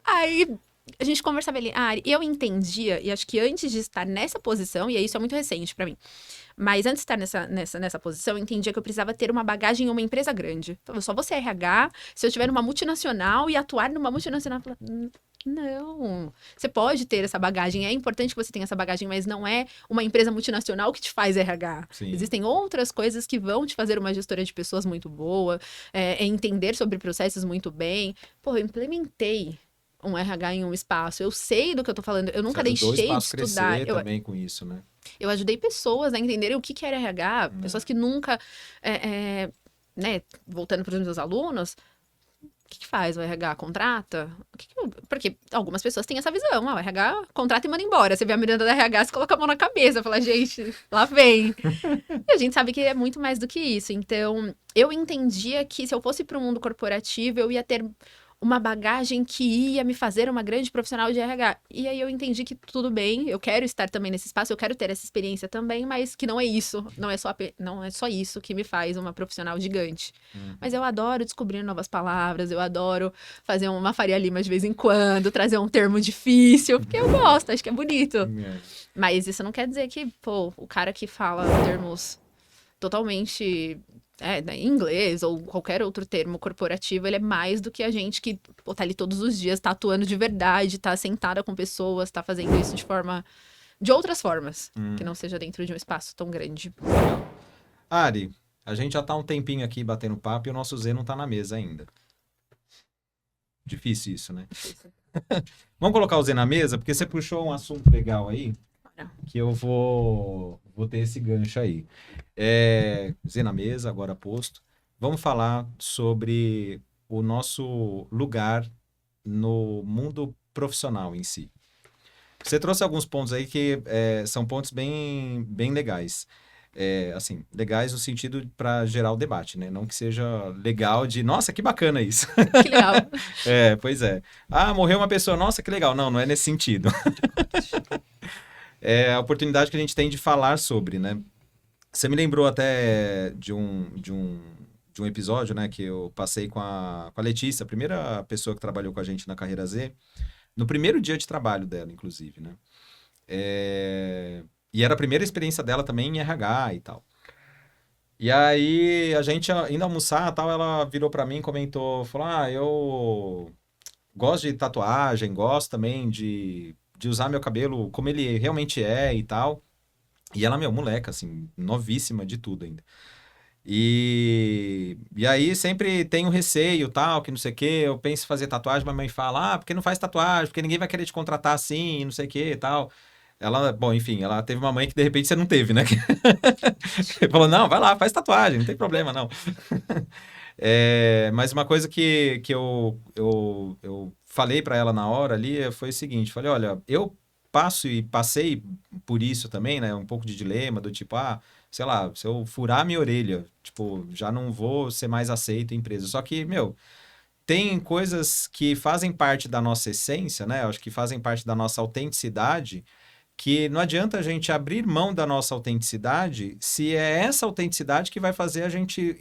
Aí... A gente conversava ali, eu entendia, e acho que antes de estar nessa posição, e isso é muito recente pra mim, mas antes de estar nessa posição, eu entendia que eu precisava ter uma bagagem em uma empresa grande. Então, eu só vou ser RH se eu estiver numa multinacional e atuar numa multinacional. Não, você pode ter essa bagagem, é importante que você tenha essa bagagem, mas não é uma empresa multinacional que te faz RH. Sim. Existem outras coisas que vão te fazer uma gestora de pessoas muito boa, entender sobre processos muito bem. Eu implementei um RH em um espaço, eu sei do que eu tô falando, eu nunca deixei de estudar. Eu também com isso, né? Eu ajudei pessoas a entenderem o que era RH, pessoas que nunca, né, voltando para os meus alunos, o que faz o RH? Contrata? Porque algumas pessoas têm essa visão, o RH contrata e manda embora. Você vê a menina da RH, você coloca a mão na cabeça, fala, gente, lá vem. E a gente sabe que é muito mais do que isso. Então, eu entendia que se eu fosse para o mundo corporativo, eu ia ter uma bagagem que ia me fazer uma grande profissional de RH. E aí eu entendi que tudo bem, eu quero estar também nesse espaço, eu quero ter essa experiência também, mas que não é isso, não é só isso que me faz uma profissional gigante. Mas eu adoro descobrir novas palavras, eu adoro fazer uma Faria Lima de vez em quando, trazer um termo difícil, porque eu gosto, acho que é bonito. Mas isso não quer dizer que, pô, o cara que fala termos totalmente em inglês ou qualquer outro termo corporativo, ele é mais do que a gente que pô, tá ali todos os dias, tá atuando de verdade, tá sentada com pessoas, tá fazendo isso de outras formas, que não seja dentro de um espaço tão grande. Ari, a gente já tá um tempinho aqui batendo papo e o nosso Z não tá na mesa ainda. Difícil isso, né? Difícil. Vamos colocar o Z na mesa, porque você puxou um assunto legal aí, que eu vou ter esse gancho aí. Z na mesa, agora posto. Vamos falar sobre o nosso lugar no mundo profissional em si. Você trouxe alguns pontos aí que são pontos bem, bem legais. Assim, legais no sentido para gerar o debate, né? Não que seja legal de, nossa, que bacana isso. Que legal. Pois é. Ah, morreu uma pessoa, nossa, que legal. Não, não é nesse sentido. É a oportunidade que a gente tem de falar sobre, né? Você me lembrou até de um episódio, né, que eu passei com a Letícia, a primeira pessoa que trabalhou com a gente na Carreira Z, no primeiro dia de trabalho dela, inclusive, né? E era a primeira experiência dela também em RH e tal. E aí, a gente indo almoçar, tal, ela virou pra mim e comentou, falou, eu gosto de tatuagem, gosto também de usar meu cabelo como ele realmente é e tal. E ela, moleca, assim, novíssima de tudo ainda. E aí sempre tem um receio, tal, que não sei o quê. Eu penso em fazer tatuagem, mas a mãe fala, porque não faz tatuagem, porque ninguém vai querer te contratar assim, não sei o quê e tal. Ela, bom, enfim, ela teve uma mãe que de repente você não teve, né? Falou, não, vai lá, faz tatuagem, não tem problema, não. Mas uma coisa que eu falei pra ela na hora ali foi o seguinte, falei, olha, eu passei por isso também, né? Um pouco de dilema, do tipo, sei lá, se eu furar minha orelha, tipo, já não vou ser mais aceito em empresa. Só que, tem coisas que fazem parte da nossa essência, né? Acho que fazem parte da nossa autenticidade, que não adianta a gente abrir mão da nossa autenticidade se é essa autenticidade que vai fazer a gente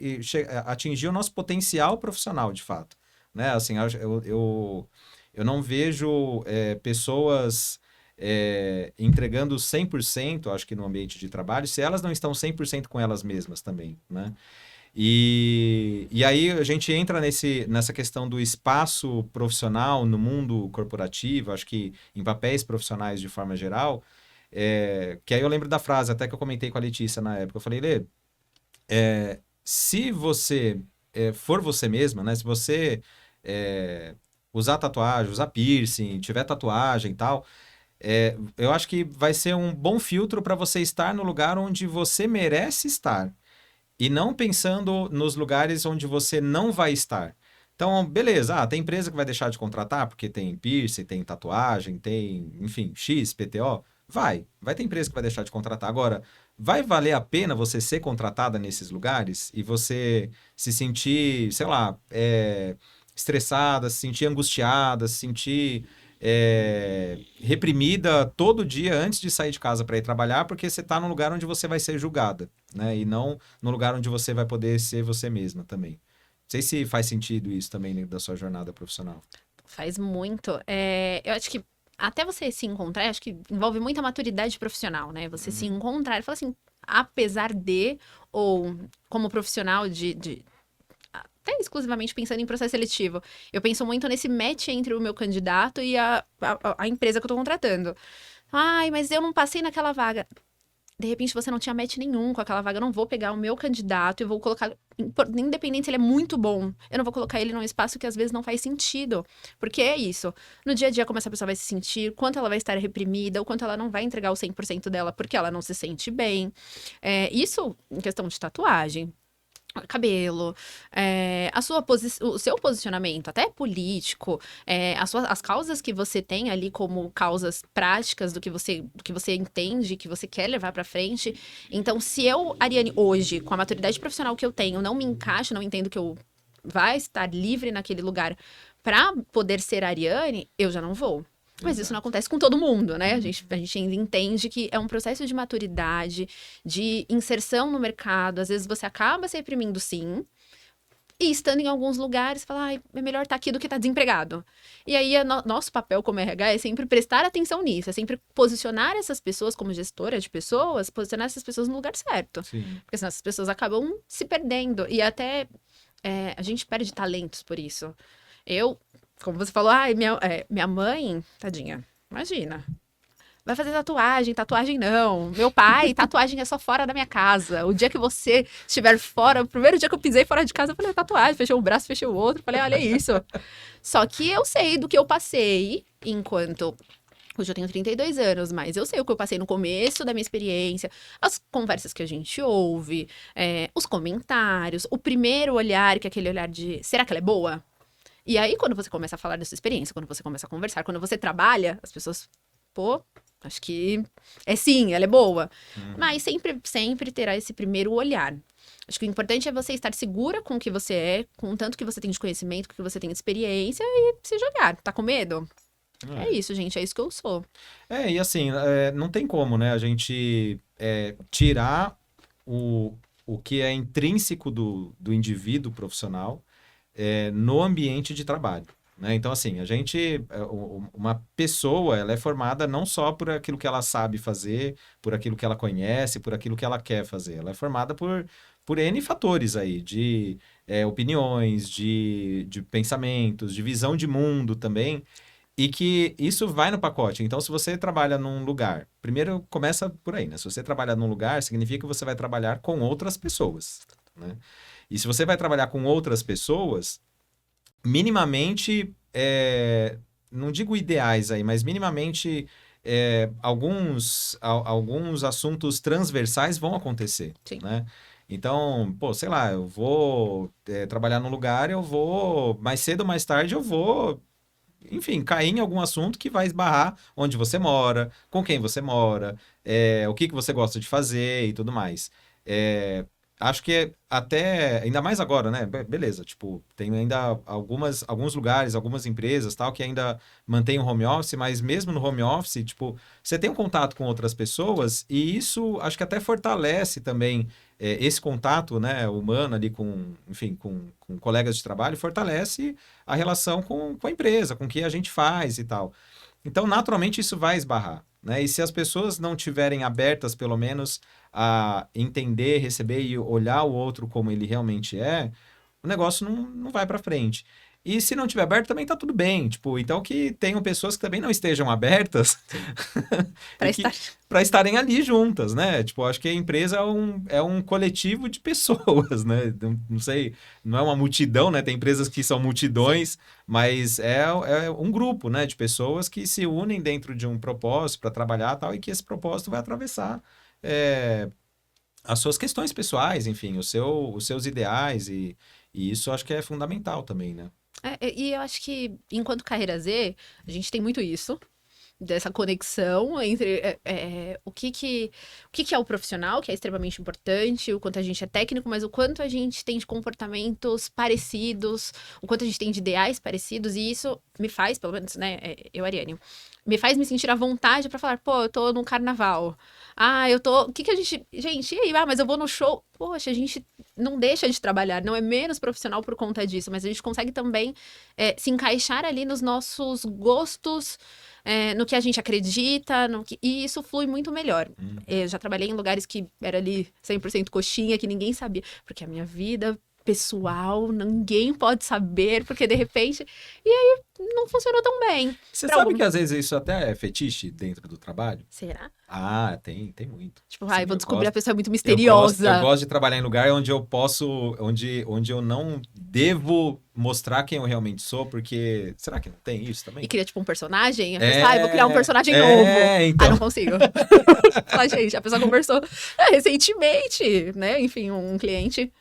atingir o nosso potencial profissional, de fato. Né? Assim, eu não vejo pessoas entregando 100%, acho que no ambiente de trabalho, se elas não estão 100% com elas mesmas também, né? E aí a gente entra nessa questão do espaço profissional no mundo corporativo, acho que em papéis profissionais de forma geral, que aí eu lembro da frase, até que eu comentei com a Letícia na época, eu falei, Lê, se você for você mesma, né? Se você usar tatuagem, usar piercing, tiver tatuagem e tal, eu acho que vai ser um bom filtro para você estar no lugar onde você merece estar. E não pensando nos lugares onde você não vai estar. Então, beleza, tem empresa que vai deixar de contratar porque tem piercing, tem tatuagem, tem, enfim, X, PTO. Vai ter empresa que vai deixar de contratar. Agora, vai valer a pena você ser contratada nesses lugares e você se sentir, sei lá, estressada, se sentir angustiada, se sentir reprimida todo dia antes de sair de casa para ir trabalhar, porque você está num lugar onde você vai ser julgada, né? E não no lugar onde você vai poder ser você mesma também. Não sei se faz sentido isso também dentro da sua jornada profissional. Faz muito. Eu acho que até você se encontrar, acho que envolve muita maturidade profissional, né? Você se encontrar e falar assim, apesar de, ou como profissional até exclusivamente pensando em processo seletivo. Eu penso muito nesse match entre o meu candidato e a empresa que eu tô contratando. Ai, mas eu não passei naquela vaga. De repente você não tinha match nenhum com aquela vaga. Eu não vou pegar o meu candidato e vou colocar, independente se ele é muito bom, eu não vou colocar ele num espaço que às vezes não faz sentido. Porque é isso. No dia a dia, como essa pessoa vai se sentir, quanto ela vai estar reprimida, o quanto ela não vai entregar o 100% dela porque ela não se sente bem. Isso em questão de tatuagem. Cabelo, o seu posicionamento, até político, as causas que você tem ali como causas práticas do que você entende, que você quer levar pra frente. Então, se eu, Ariane, hoje, com a maturidade profissional que eu tenho, não me encaixo, não entendo que eu vai estar livre naquele lugar Pra poder ser Ariane, eu já não vou. Mas isso não acontece com todo mundo, né? A gente ainda entende que é um processo de maturidade, de inserção no mercado. Às vezes você acaba se reprimindo, sim. E estando em alguns lugares, fala, é melhor estar aqui do que estar desempregado. E aí, nosso papel como RH é sempre prestar atenção nisso. É sempre posicionar essas pessoas como gestora de pessoas, posicionar essas pessoas no lugar certo. Sim. Porque senão essas pessoas acabam se perdendo. E até a gente perde talentos por isso. Como você falou, minha mãe, tadinha, imagina. Vai fazer tatuagem não. Meu pai, tatuagem é só fora da minha casa. O dia que você estiver fora, o primeiro dia que eu pisei fora de casa, eu falei, tatuagem, fechei um braço, fechei o outro, falei, olha isso. Só que eu sei do que eu passei enquanto... Hoje eu tenho 32 anos, mas eu sei o que eu passei no começo da minha experiência, as conversas que a gente ouve, os comentários, o primeiro olhar, que é aquele olhar de, será que ela é boa? E aí, quando você começa a falar da sua experiência, quando você começa a conversar, quando você trabalha, as pessoas, pô, acho que sim, ela é boa. Mas sempre terá esse primeiro olhar. Acho que o importante é você estar segura com o que você é, com o tanto que você tem de conhecimento, com o que você tem de experiência e se jogar. Tá com medo? É isso, gente, é isso que eu sou. E assim, não tem como, né, a gente tirar o que é intrínseco do indivíduo profissional no ambiente de trabalho, né? Então, assim, uma pessoa, ela é formada não só por aquilo que ela sabe fazer, por aquilo que ela conhece, por aquilo que ela quer fazer. Ela é formada por N fatores aí, de opiniões, de pensamentos, de visão de mundo também. E que isso vai no pacote. Então, se você trabalha num lugar, primeiro começa por aí, né? Se você trabalha num lugar, significa que você vai trabalhar com outras pessoas, né? E se você vai trabalhar com outras pessoas, minimamente, não digo ideais aí, mas minimamente alguns assuntos transversais vão acontecer, Sim. né? Então, pô, sei lá, eu vou trabalhar num lugar, eu vou, mais cedo ou mais tarde, eu vou, enfim, cair em algum assunto que vai esbarrar onde você mora, com quem você mora, o que você gosta de fazer e tudo mais. Acho que até, ainda mais agora, né? Beleza, tipo, tem ainda alguns lugares, algumas empresas, tal, que ainda mantêm o home office, mas mesmo no home office, tipo, você tem um contato com outras pessoas e isso acho que até fortalece também esse contato, né, humano ali enfim, com colegas de trabalho, fortalece a relação com a empresa, com o que a gente faz e tal. Então, naturalmente, isso vai esbarrar, né? E se as pessoas não tiverem abertas, pelo menos, a entender, receber e olhar o outro como ele realmente é, o negócio não vai para frente. E se não tiver aberto, também tá tudo bem. Tipo, então que tenham pessoas que também não estejam abertas para estarem ali juntas, né? Tipo, acho que a empresa é um coletivo de pessoas, né? Não sei, não é uma multidão, né? Tem empresas que são multidões, mas é um grupo, né? De pessoas que se unem dentro de um propósito para trabalhar e tal, e que esse propósito vai atravessar as suas questões pessoais, enfim, os seus ideais, e isso acho que é fundamental também, né? E eu acho que, enquanto Carreira Z, a gente tem muito isso, dessa conexão entre o que é o profissional, que é extremamente importante, o quanto a gente é técnico, mas o quanto a gente tem de comportamentos parecidos, o quanto a gente tem de ideais parecidos, e isso me faz, pelo menos, né, Ariane, me faz me sentir à vontade pra falar, pô, eu tô num carnaval. Eu tô... O que a gente... Gente, e aí? Mas eu vou no show. Poxa, a gente não deixa de trabalhar, não é menos profissional por conta disso, mas a gente consegue também se encaixar ali nos nossos gostos, no que a gente acredita, e isso flui muito melhor. Eu já trabalhei em lugares que era ali 100% coxinha, que ninguém sabia, porque a minha vida pessoal, ninguém pode saber, porque de repente... E aí, não funcionou tão bem. Você sabe que às vezes isso até é fetiche dentro do trabalho? Será? Tem muito. Tipo, Sim, vou descobrir, a pessoa é muito eu misteriosa. gosto de trabalhar em lugar onde eu posso, onde eu não devo mostrar quem eu realmente sou, porque será que não tem isso também? E cria, tipo, um personagem? A pessoa, eu vou criar um personagem novo. Então. Não consigo. Fala, gente, a pessoa conversou recentemente, né? Enfim, um cliente...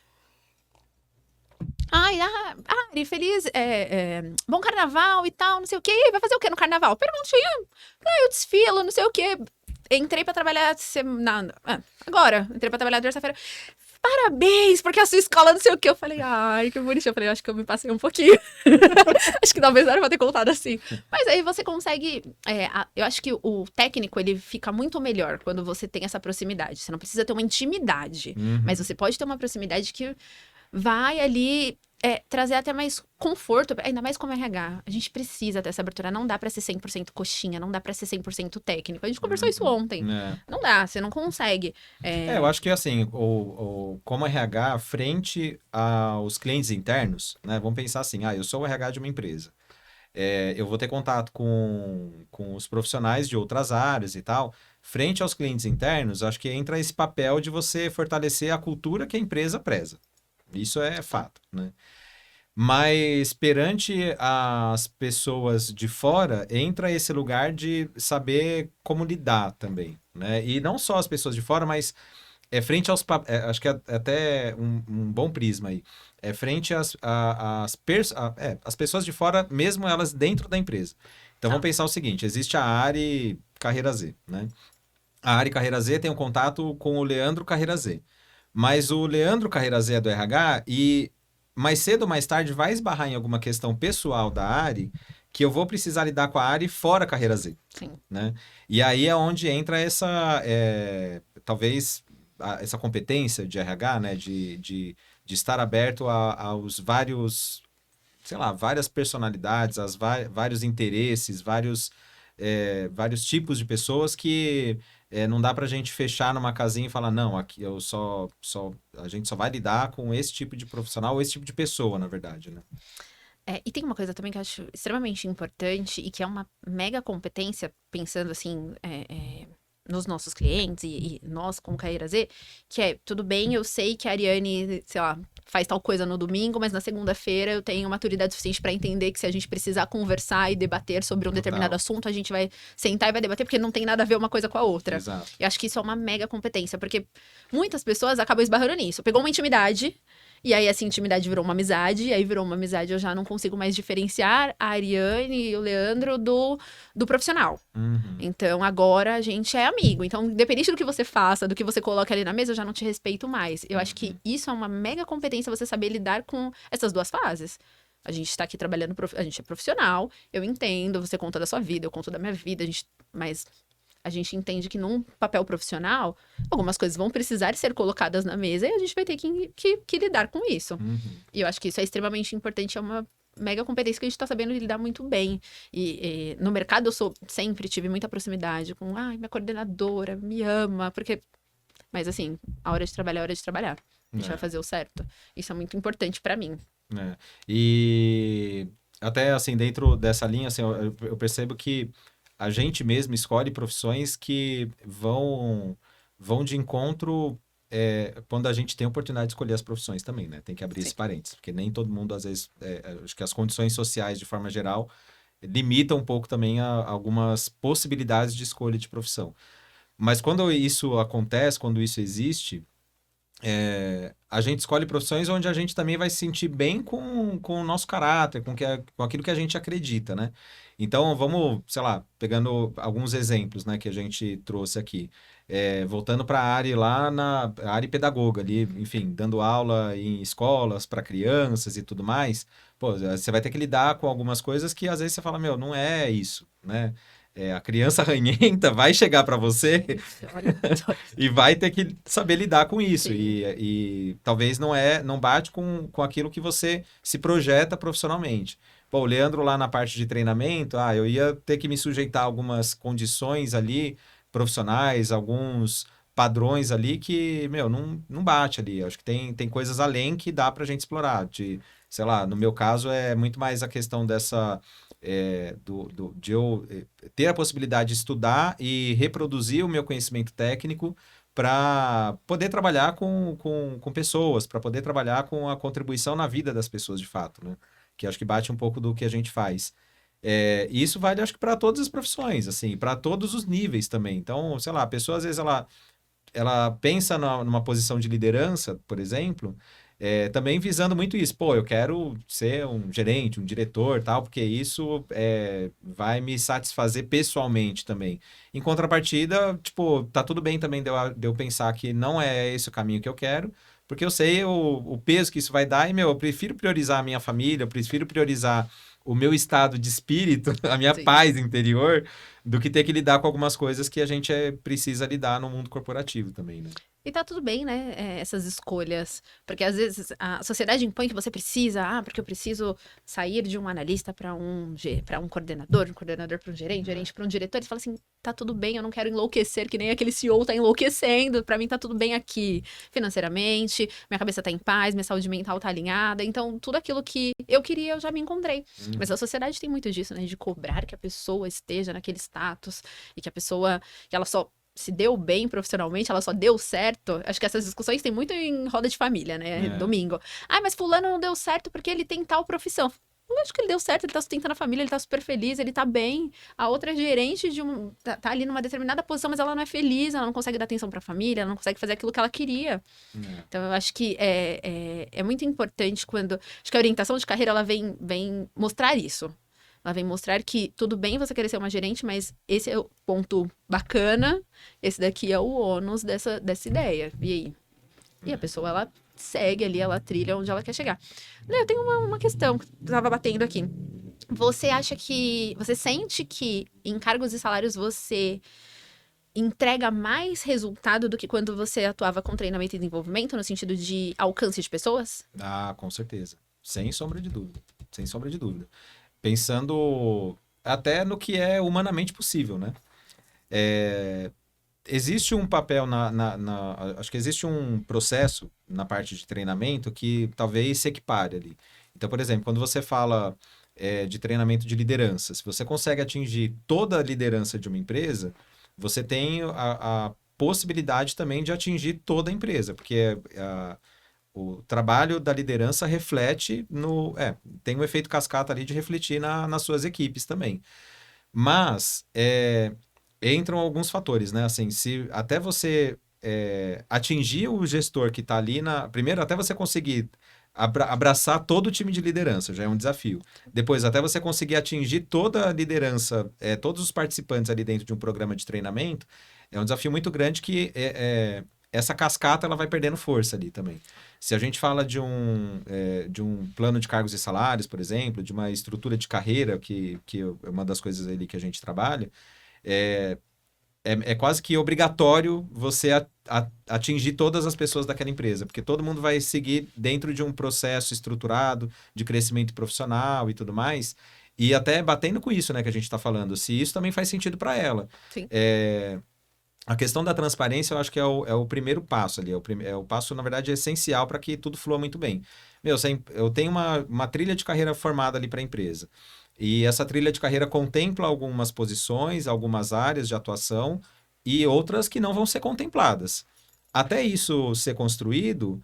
Ari, feliz, bom carnaval e tal, não sei o quê. Vai fazer o quê no carnaval? Perguntinha. Eu desfilo, não sei o quê. Entrei pra trabalhar agora. Entrei pra trabalhar terça-feira. parabéns, porque a sua escola não sei o quê. Eu falei, ai, que bonitinho. Eu falei, acho que eu me passei um pouquinho. Acho que talvez não era pra ter contado assim. Mas aí você consegue... eu acho que o técnico, ele fica muito melhor quando você tem essa proximidade. Você não precisa ter uma intimidade, mas você pode ter uma proximidade que vai ali trazer até mais conforto, ainda mais como RH. A gente precisa ter essa abertura. Não dá pra ser 100% coxinha, não dá pra ser 100% técnico. A gente conversou isso ontem. Não dá, você não consegue. Eu acho que assim, como RH, frente aos clientes internos, né? Vamos pensar assim, eu sou o RH de uma empresa. Eu vou ter contato com os profissionais de outras áreas e tal. Frente aos clientes internos, acho que entra esse papel de você fortalecer a cultura que a empresa preza. Isso é fato, né? Mas perante as pessoas de fora, entra esse lugar de saber como lidar também, né? E não só as pessoas de fora, mas frente aos... acho que é até um bom prisma aí. Frente às pessoas de fora, mesmo elas dentro da empresa. Então, vamos pensar o seguinte, existe a área Carreira Z, né? A área Carreira Z tem um contato com o Leandro Carreira Z. Mas o Leandro Carreira Z é do RH e mais cedo ou mais tarde vai esbarrar em alguma questão pessoal da área que eu vou precisar lidar com a área fora Carreira Z. Sim. Né? E aí é onde entra talvez, essa competência de RH, né? De estar aberto aos vários, sei lá, várias personalidades, vários interesses, vários tipos de pessoas que não dá pra gente fechar numa casinha e falar, não, aqui a gente só vai lidar com esse tipo de profissional ou esse tipo de pessoa, na verdade, né? E tem uma coisa também que eu acho extremamente importante e que é uma mega competência, pensando assim, nos nossos clientes e nós com Carreira Z, que tudo bem, eu sei que a Ariane, sei lá, faz tal coisa no domingo, mas na segunda-feira eu tenho maturidade suficiente para entender que se a gente precisar conversar e debater sobre um determinado assunto, a gente vai sentar e vai debater, porque não tem nada a ver uma coisa com a outra. Exato. Eu acho que isso é uma mega competência, porque muitas pessoas acabam esbarrando nisso. Pegou uma intimidade, e aí essa intimidade virou uma amizade, e aí virou uma amizade, eu já não consigo mais diferenciar a Ariane e o Leandro do profissional. Uhum. Então, agora a gente é amigo. Então, independente do que você faça, do que você coloca ali na mesa, eu já não te respeito mais. Eu acho que isso é uma mega competência, você saber lidar com essas duas fases. A gente tá aqui trabalhando, a gente é profissional, eu entendo, você conta da sua vida, eu conto da minha vida, mas a gente entende que num papel profissional, algumas coisas vão precisar ser colocadas na mesa e a gente vai ter que lidar com isso. Uhum. E eu acho que isso é extremamente importante, é uma mega competência que a gente tá sabendo lidar muito bem. E no mercado eu sempre tive muita proximidade com, minha coordenadora me ama, porque... Mas assim, a hora de trabalhar é a hora de trabalhar. A gente vai fazer o certo. Isso é muito importante pra mim. E até assim, dentro dessa linha, assim, eu percebo que a gente mesmo escolhe profissões que vão de encontro quando a gente tem a oportunidade de escolher as profissões também, né? Tem que abrir esse parênteses, porque nem todo mundo, às vezes, acho que as condições sociais, de forma geral, limitam um pouco também algumas possibilidades de escolha de profissão. Mas quando isso acontece, quando isso existe, a gente escolhe profissões onde a gente também vai se sentir bem com o nosso caráter, com aquilo que a gente acredita, né? Então, vamos, sei lá, pegando alguns exemplos, né, que a gente trouxe aqui. Voltando para a área lá na área pedagoga ali, enfim, dando aula em escolas para crianças e tudo mais. Pô, você vai ter que lidar com algumas coisas que às vezes você fala, meu, não é isso, né? A criança ranhenta vai chegar para você e vai ter que saber lidar com isso. E talvez não bate com aquilo que você se projeta profissionalmente. Pô, o Leandro lá na parte de treinamento, eu ia ter que me sujeitar a algumas condições ali profissionais, alguns padrões ali que, meu, não bate ali. Acho que tem coisas além que dá pra gente explorar. Sei lá, no meu caso é muito mais a questão dessa... de eu ter a possibilidade de estudar e reproduzir o meu conhecimento técnico para poder trabalhar com pessoas, para poder trabalhar com a contribuição na vida das pessoas de fato, né? Que acho que bate um pouco do que a gente faz. E isso vale, acho que, para todas as profissões, assim, para todos os níveis também. Então, sei lá, a pessoa, às vezes, ela pensa numa posição de liderança, por exemplo, também visando muito isso. Pô, eu quero ser um gerente, um diretor, tal, porque isso vai me satisfazer pessoalmente também. Em contrapartida, tipo, tá tudo bem também de eu pensar que não é esse o caminho que eu quero, porque eu sei o peso que isso vai dar e, meu, eu prefiro priorizar a minha família, eu prefiro priorizar o meu estado de espírito, a minha Sim. paz interior, do que ter que lidar com algumas coisas que a gente precisa lidar no mundo corporativo também, né? E tá tudo bem, né? Essas escolhas. Porque às vezes a sociedade impõe que você precisa, porque eu preciso sair de um analista para um coordenador para um gerente para um diretor. E fala assim: tá tudo bem, eu não quero enlouquecer, que nem aquele CEO tá enlouquecendo. Para mim tá tudo bem aqui financeiramente, minha cabeça tá em paz, minha saúde mental tá alinhada. Então, tudo aquilo que eu queria, eu já me encontrei. Mas a sociedade tem muito disso, né? De cobrar que a pessoa esteja naquele status e que a pessoa, que ela só se deu bem profissionalmente, ela só deu certo. Acho que essas discussões tem muito em roda de família, né? Domingo. Ah, mas fulano não deu certo porque ele tem tal profissão. Lógico que ele deu certo, ele tá sustentando a família, ele tá super feliz, ele tá bem. A outra é gerente tá ali numa determinada posição, mas ela não é feliz, ela não consegue dar atenção pra família, ela não consegue fazer aquilo que ela queria. Então, eu acho que é muito importante quando... Acho que a orientação de carreira, ela vem mostrar isso. Ela vem mostrar que tudo bem você querer ser uma gerente, mas esse é o ponto bacana, esse daqui é o ônus dessa ideia. E aí? E a pessoa, ela segue ali, ela trilha onde ela quer chegar. Eu tenho uma questão que eu tava batendo aqui. Você sente que em cargos e salários você entrega mais resultado do que quando você atuava com treinamento e desenvolvimento, no sentido de alcance de pessoas? Ah, com certeza. Sem sombra de dúvida. Sem sombra de dúvida. Pensando até no que é humanamente possível, né? Existe um papel acho que existe um processo na parte de treinamento que talvez se equipare ali. Então, por exemplo, quando você fala de treinamento de liderança, se você consegue atingir toda a liderança de uma empresa, você tem a possibilidade também de atingir toda a empresa, porque o trabalho da liderança reflete tem um efeito cascata ali de refletir nas suas equipes também. Mas entram alguns fatores, né? Assim, se até você atingir o gestor que está ali primeiro, até você conseguir abraçar todo o time de liderança, já é um desafio. Depois, até você conseguir atingir toda a liderança, todos os participantes ali dentro de um programa de treinamento, é um desafio muito grande que essa cascata ela vai perdendo força ali também. Se a gente fala de um plano de cargos e salários, por exemplo, de uma estrutura de carreira, que é uma das coisas ali que a gente trabalha, é quase que obrigatório você atingir todas as pessoas daquela empresa, porque todo mundo vai seguir dentro de um processo estruturado de crescimento profissional e tudo mais, e até batendo com isso, né, que a gente está falando, se isso também faz sentido para ela. Sim. A questão da transparência, eu acho que é o primeiro passo ali. É o passo, na verdade, essencial para que tudo flua muito bem. Eu tenho uma trilha de carreira formada ali para a empresa. E essa trilha de carreira contempla algumas posições, algumas áreas de atuação e outras que não vão ser contempladas. Até isso ser construído,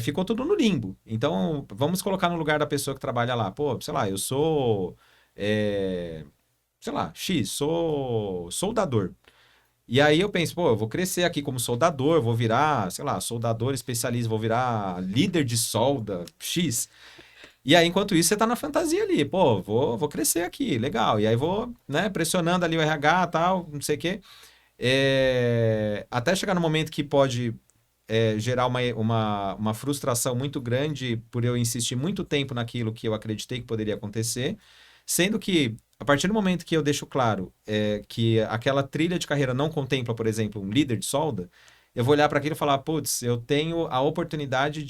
ficou tudo no limbo. Então, vamos colocar no lugar da pessoa que trabalha lá. Pô, sei lá, eu sou, sei lá, sou soldador. E aí eu penso, pô, eu vou crescer aqui como soldador, vou virar, sei lá, soldador especialista, vou virar líder de solda X. E aí, enquanto isso, você tá na fantasia ali, pô, vou crescer aqui, legal. E aí vou, né, pressionando ali o RH e tal, não sei o quê. Até chegar no momento que pode gerar uma frustração muito grande por eu insistir muito tempo naquilo que eu acreditei que poderia acontecer. Sendo que, a partir do momento que eu deixo claro que aquela trilha de carreira não contempla, por exemplo, um líder de solda, eu vou olhar para aquilo e falar, putz, eu tenho a oportunidade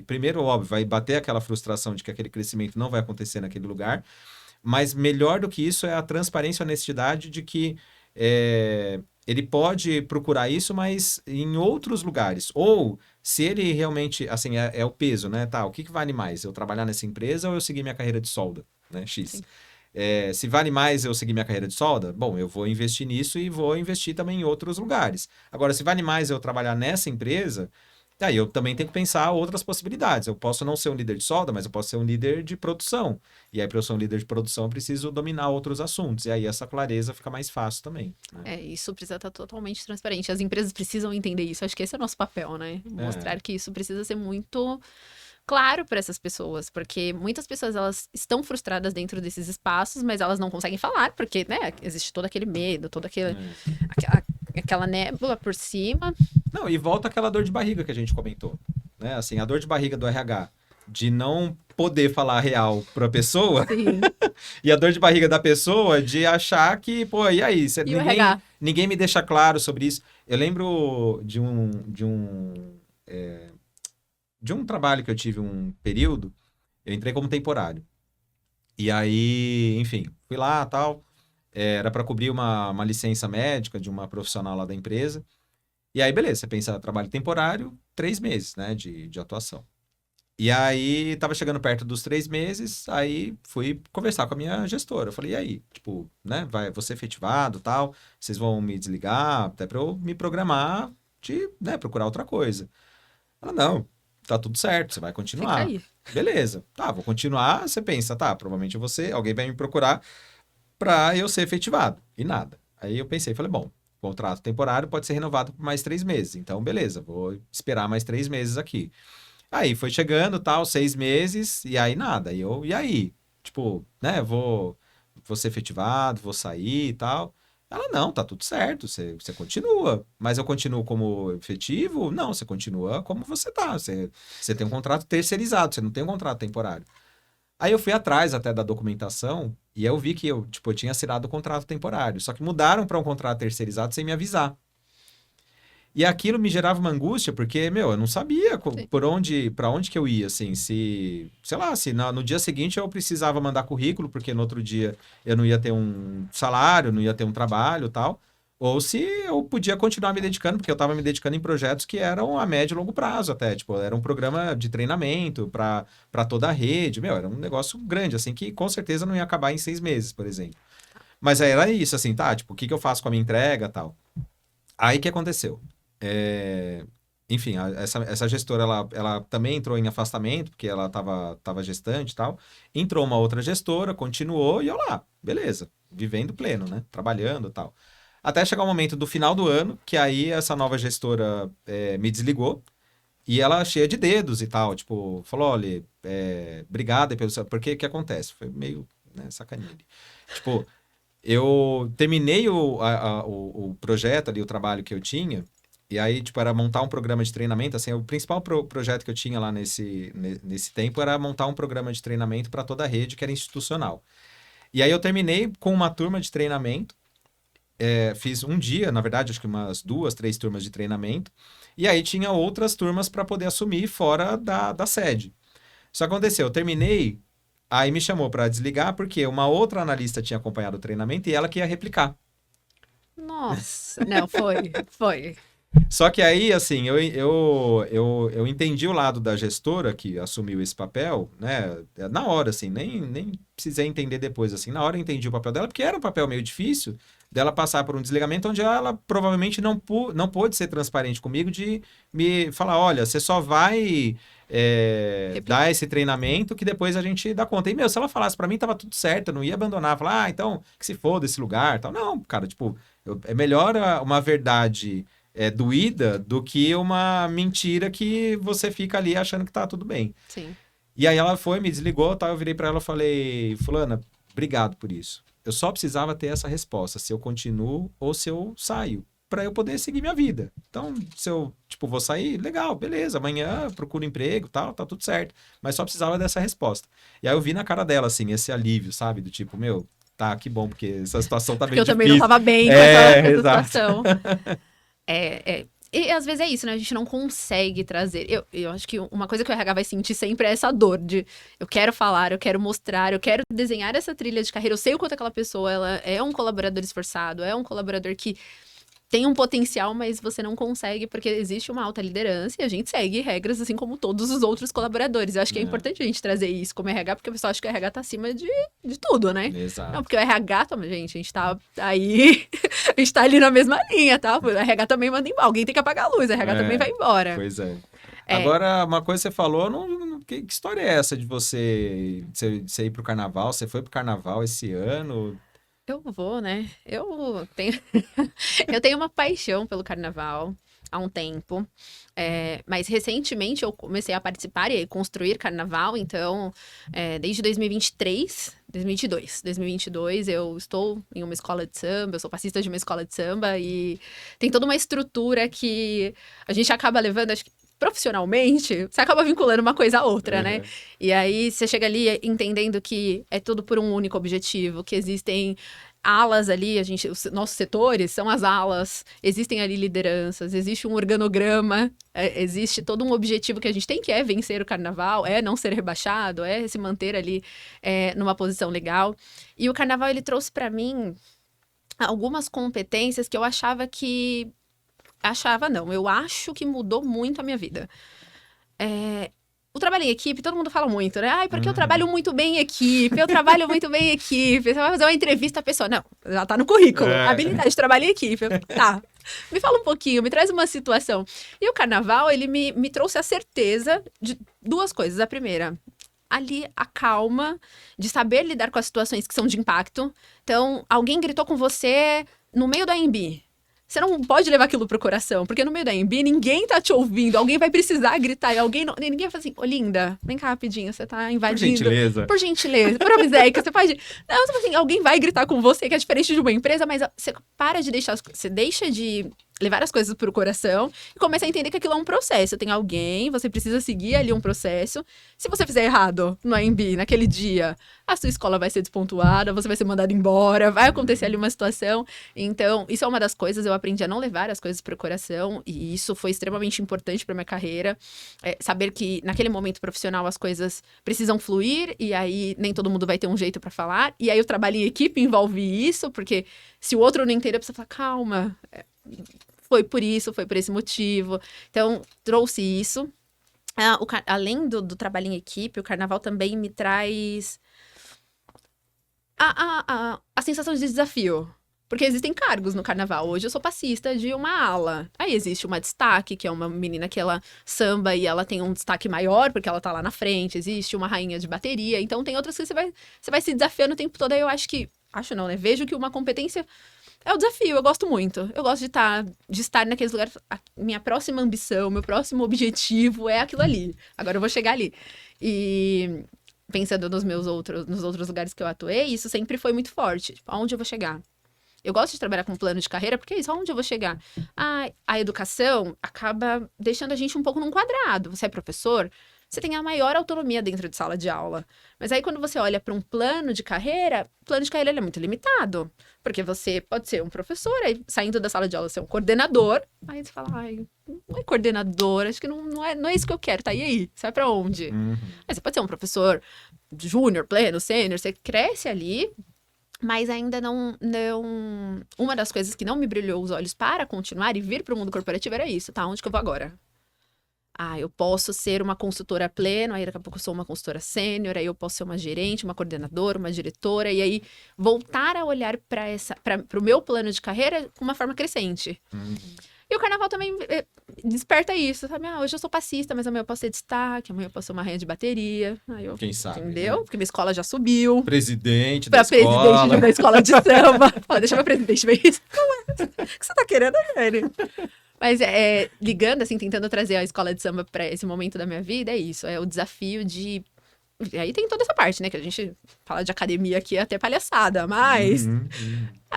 primeiro, óbvio, vai bater aquela frustração de que aquele crescimento não vai acontecer naquele lugar, mas melhor do que isso é a transparência e a honestidade de que ele pode procurar isso, mas em outros lugares. Ou, se ele realmente, assim, é o peso, né? Tá, o que vale mais? Eu trabalhar nessa empresa ou eu seguir minha carreira de solda, né? X. Se vale mais eu seguir minha carreira de solda, bom, eu vou investir nisso e vou investir também em outros lugares. Agora, se vale mais eu trabalhar nessa empresa, aí eu também tenho que pensar outras possibilidades. Eu posso não ser um líder de solda, mas eu posso ser um líder de produção. E aí, para eu ser um líder de produção, eu preciso dominar outros assuntos. E aí, essa clareza fica mais fácil também, né? Isso precisa estar totalmente transparente. As empresas precisam entender isso. Acho que esse é o nosso papel, né? Mostrar que isso precisa ser muito claro para essas pessoas, porque muitas pessoas elas estão frustradas dentro desses espaços, mas elas não conseguem falar, porque, né, existe todo aquele medo, aquela nébula por cima. Não, e volta aquela dor de barriga que a gente comentou, né? Assim, a dor de barriga do RH de não poder falar a real pra pessoa Sim. e a dor de barriga da pessoa de achar que, pô, e aí? E o RH? Ninguém me deixa claro sobre isso. Eu lembro de um trabalho que eu tive um período, eu entrei como temporário. E aí, enfim, fui lá, tal, era para cobrir uma licença médica de uma profissional lá da empresa. E aí, beleza, você pensa, trabalho temporário, 3 meses, né, de atuação. E aí, tava chegando perto dos 3 meses, aí fui conversar com a minha gestora. Eu falei, e aí? Tipo, né, vou ser efetivado, tal, vocês vão me desligar, até pra eu me programar de, né, procurar outra coisa. Ela, não, tá tudo certo, você vai Fica continuar. aí. Beleza, tá, vou continuar, você pensa, tá, provavelmente alguém vai me procurar pra eu ser efetivado. E nada. Aí eu pensei, falei, bom, contrato temporário pode ser renovado por mais 3 meses. Então, beleza, vou esperar mais 3 meses aqui. Aí foi chegando, tal, 6 meses, e aí nada. E aí? Tipo, né, vou ser efetivado, vou sair e tal. Ela, não, tá tudo certo, você continua. Mas eu continuo como efetivo? Não, você continua como você tá. Você tem um contrato terceirizado, você não tem um contrato temporário. Aí eu fui atrás até da documentação e eu vi que eu tinha assinado o contrato temporário. Só que mudaram para um contrato terceirizado sem me avisar. E aquilo me gerava uma angústia, porque, meu, eu não sabia Sim. para onde que eu ia, assim, se, sei lá, se no dia seguinte eu precisava mandar currículo, porque no outro dia eu não ia ter um salário, não ia ter um trabalho e tal, ou se eu podia continuar me dedicando, porque eu estava me dedicando em projetos que eram a médio e longo prazo até, tipo, era um programa de treinamento para toda a rede, meu, era um negócio grande, assim, que com certeza não ia acabar em 6 meses, por exemplo. Mas aí era isso, assim, tá, tipo, o que que eu faço com a minha entrega e tal. Aí que aconteceu? É, Enfim, essa gestora, ela também entrou em afastamento, porque ela tava gestante e tal. Entrou uma outra gestora, continuou, e eu lá, beleza, vivendo pleno, né? Trabalhando e tal. Até chegar o momento do final do ano, que aí essa nova gestora me desligou, e ela cheia de dedos e tal, tipo, falou, olha, obrigada pelo seu... Porque o que acontece? Foi meio, né, sacaninha ali. Tipo, eu terminei o projeto ali, o trabalho que eu tinha, e aí, tipo, era montar um programa de treinamento, assim, o principal projeto que eu tinha lá nesse tempo era montar um programa de treinamento para toda a rede, que era institucional. E aí eu terminei com uma turma de treinamento, fiz um dia, na verdade, acho que umas 2, 3 turmas de treinamento, e aí tinha outras turmas para poder assumir fora da sede. Só que aconteceu, eu terminei, aí me chamou para desligar, porque uma outra analista tinha acompanhado o treinamento e ela que ia replicar. Nossa. Não, foi. Só que aí, assim, eu entendi o lado da gestora que assumiu esse papel, né? Na hora, assim, nem precisei entender depois, assim. Na hora eu entendi o papel dela, porque era um papel meio difícil dela passar por um desligamento onde ela provavelmente não pôde ser transparente comigo de me falar, olha, você só vai dar esse treinamento que depois a gente dá conta. E, meu, se ela falasse pra mim, tava tudo certo, eu não ia abandonar, falar, então, que se foda esse lugar, tal. Não, cara, tipo, é melhor uma verdade doída do que uma mentira que você fica ali achando que tá tudo bem. Sim. E aí ela foi, me desligou, tá? Eu virei pra ela e falei, fulana, obrigado por isso. Eu só precisava ter essa resposta, se eu continuo ou se eu saio, pra eu poder seguir minha vida. Então, se eu, tipo, vou sair, legal, beleza, amanhã procuro emprego, tal, tá tudo certo. Mas só precisava dessa resposta. E aí eu vi na cara dela, assim, esse alívio, sabe? Do tipo, meu, tá, que bom, porque essa situação tá Porque meio eu também não difícil. tava bem com essa Exato. situação. E às vezes é isso, né? A gente não consegue trazer. Eu acho que uma coisa que o RH vai sentir sempre é essa dor de eu quero falar, eu quero mostrar, eu quero desenhar essa trilha de carreira. Eu sei o quanto aquela pessoa ela é um colaborador esforçado, é um colaborador que tem um potencial, mas você não consegue porque existe uma alta liderança e a gente segue regras assim como todos os outros colaboradores. Eu acho que é importante a gente trazer isso como RH, porque o pessoal acha que o RH tá acima de tudo, né? Exato. Não, porque o RH, gente, a gente tá aí, a gente tá ali na mesma linha, tá? O RH também manda embora, alguém tem que apagar a luz, o RH também vai embora. Pois é. É. Agora, uma coisa que você falou, que história é essa de você ir pro carnaval? Você foi pro carnaval esse ano? Eu vou, né? Eu tenho uma paixão pelo carnaval. há um tempo. Mas recentemente eu comecei a participar e construir carnaval, então desde 2022 eu estou em uma escola de samba, eu sou passista de uma escola de samba e tem toda uma estrutura que a gente acaba levando, acho que profissionalmente, você acaba vinculando uma coisa a outra, né? E aí você chega ali entendendo que é tudo por um único objetivo, que existem alas ali, os nossos setores são as alas, existem ali lideranças, existe um organograma, existe todo um objetivo que a gente tem, que é vencer o carnaval, é não ser rebaixado, é se manter ali numa posição legal. E o carnaval, ele trouxe para mim algumas competências que eu achava que... eu acho que mudou muito a minha vida. O trabalho em equipe, todo mundo fala muito, né? Ai, porque eu trabalho muito bem em equipe, eu trabalho muito bem em equipe. Você vai fazer uma entrevista, a pessoa, não, já tá no currículo, habilidade de trabalho em equipe. Tá, me fala um pouquinho, me traz uma situação. E o carnaval, ele me trouxe a certeza de duas coisas. A primeira, ali a calma de saber lidar com as situações que são de impacto. Então, alguém gritou com você no meio da AMB. Você não pode levar aquilo pro coração, porque no meio da AMB ninguém tá te ouvindo, alguém vai precisar gritar, e ninguém vai falar assim, ô linda, vem cá rapidinho, você tá invadindo. Por gentileza, por obséquio, você pode... Não, assim, alguém vai gritar com você, que é diferente de uma empresa, mas você para de deixar, você deixa de levar as coisas pro coração e começa a entender que aquilo é um processo. Tem alguém, você precisa seguir ali um processo. Se você fizer errado no AMB, naquele dia, a sua escola vai ser despontuada, você vai ser mandado embora, vai acontecer ali uma situação. Então, isso é uma das coisas, eu aprendi a não levar as coisas pro coração, e isso foi extremamente importante pra minha carreira. Saber que naquele momento profissional as coisas precisam fluir, e aí nem todo mundo vai ter um jeito pra falar. E aí o trabalho em equipe envolve isso, porque se o outro não entender, a pessoa fala, calma, foi por isso, foi por esse motivo. Então, trouxe isso. Além do trabalho em equipe, o carnaval também me traz a sensação de desafio. Porque existem cargos no carnaval. Hoje eu sou passista de uma ala. Aí existe uma destaque, que é uma menina que ela samba e ela tem um destaque maior, porque ela tá lá na frente. Existe uma rainha de bateria. Então, tem outras que você vai se desafiando o tempo todo. Aí eu acho que... Acho não, né? Vejo que uma competência... É o desafio, eu gosto muito. Eu gosto de estar naqueles lugares. A minha próxima ambição, meu próximo objetivo é aquilo ali. Agora eu vou chegar ali. E pensando nos outros lugares que eu atuei, isso sempre foi muito forte. Tipo, aonde eu vou chegar? Eu gosto de trabalhar com plano de carreira, porque é isso, aonde eu vou chegar? A educação acaba deixando a gente um pouco num quadrado. Você é professor, você tem a maior autonomia dentro de sala de aula. Mas aí, quando você olha para um plano de carreira, o plano de carreira ele é muito limitado. Porque você pode ser um professor, aí saindo da sala de aula, ser um coordenador. Aí você fala, não é coordenador, acho que não é isso que eu quero. Tá, e aí? Você vai para onde? Aí você pode ser um professor júnior, pleno, sênior, você cresce ali. Mas ainda não... Uma das coisas que não me brilhou os olhos para continuar e vir para o mundo corporativo era isso, tá? Onde que eu vou agora? Eu posso ser uma consultora pleno, aí daqui a pouco eu sou uma consultora sênior, aí eu posso ser uma gerente, uma coordenadora, uma diretora, e aí voltar a olhar para o meu plano de carreira com uma forma crescente. E o carnaval também desperta isso, sabe? Hoje eu sou passista, mas amanhã eu posso ter destaque, amanhã eu posso ser uma rainha de bateria. Quem sabe? Entendeu? Né? Porque minha escola já subiu. Presidente da escola. Presidente da escola de samba. Deixa meu presidente ver isso. O que você tá querendo, velho? Mas ligando, assim, tentando trazer a escola de samba para esse momento da minha vida, é isso. É o desafio de... E aí tem toda essa parte, né? Que a gente fala de academia aqui, é até palhaçada, mas...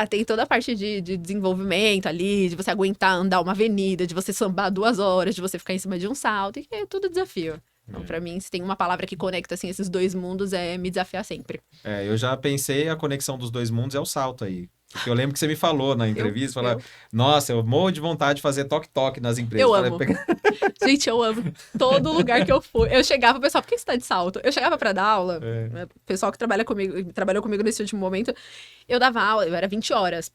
tem toda a parte de desenvolvimento ali, de você aguentar andar uma avenida, de você sambar 2 horas, de você ficar em cima de um salto, e é tudo desafio. Então, pra mim, se tem uma palavra que conecta, assim, esses dois mundos, é me desafiar sempre. Eu já pensei, a conexão dos dois mundos é o salto aí. Porque eu lembro que você me falou na entrevista, nossa, eu morro de vontade de fazer toque-toque nas empresas. Eu amo. Gente, eu amo. Todo lugar que eu fui. Eu chegava, pessoal, por que você tá de salto? Eu chegava pra dar aula, o pessoal que trabalhou comigo nesse último momento, eu dava aula, eu era 20 horas,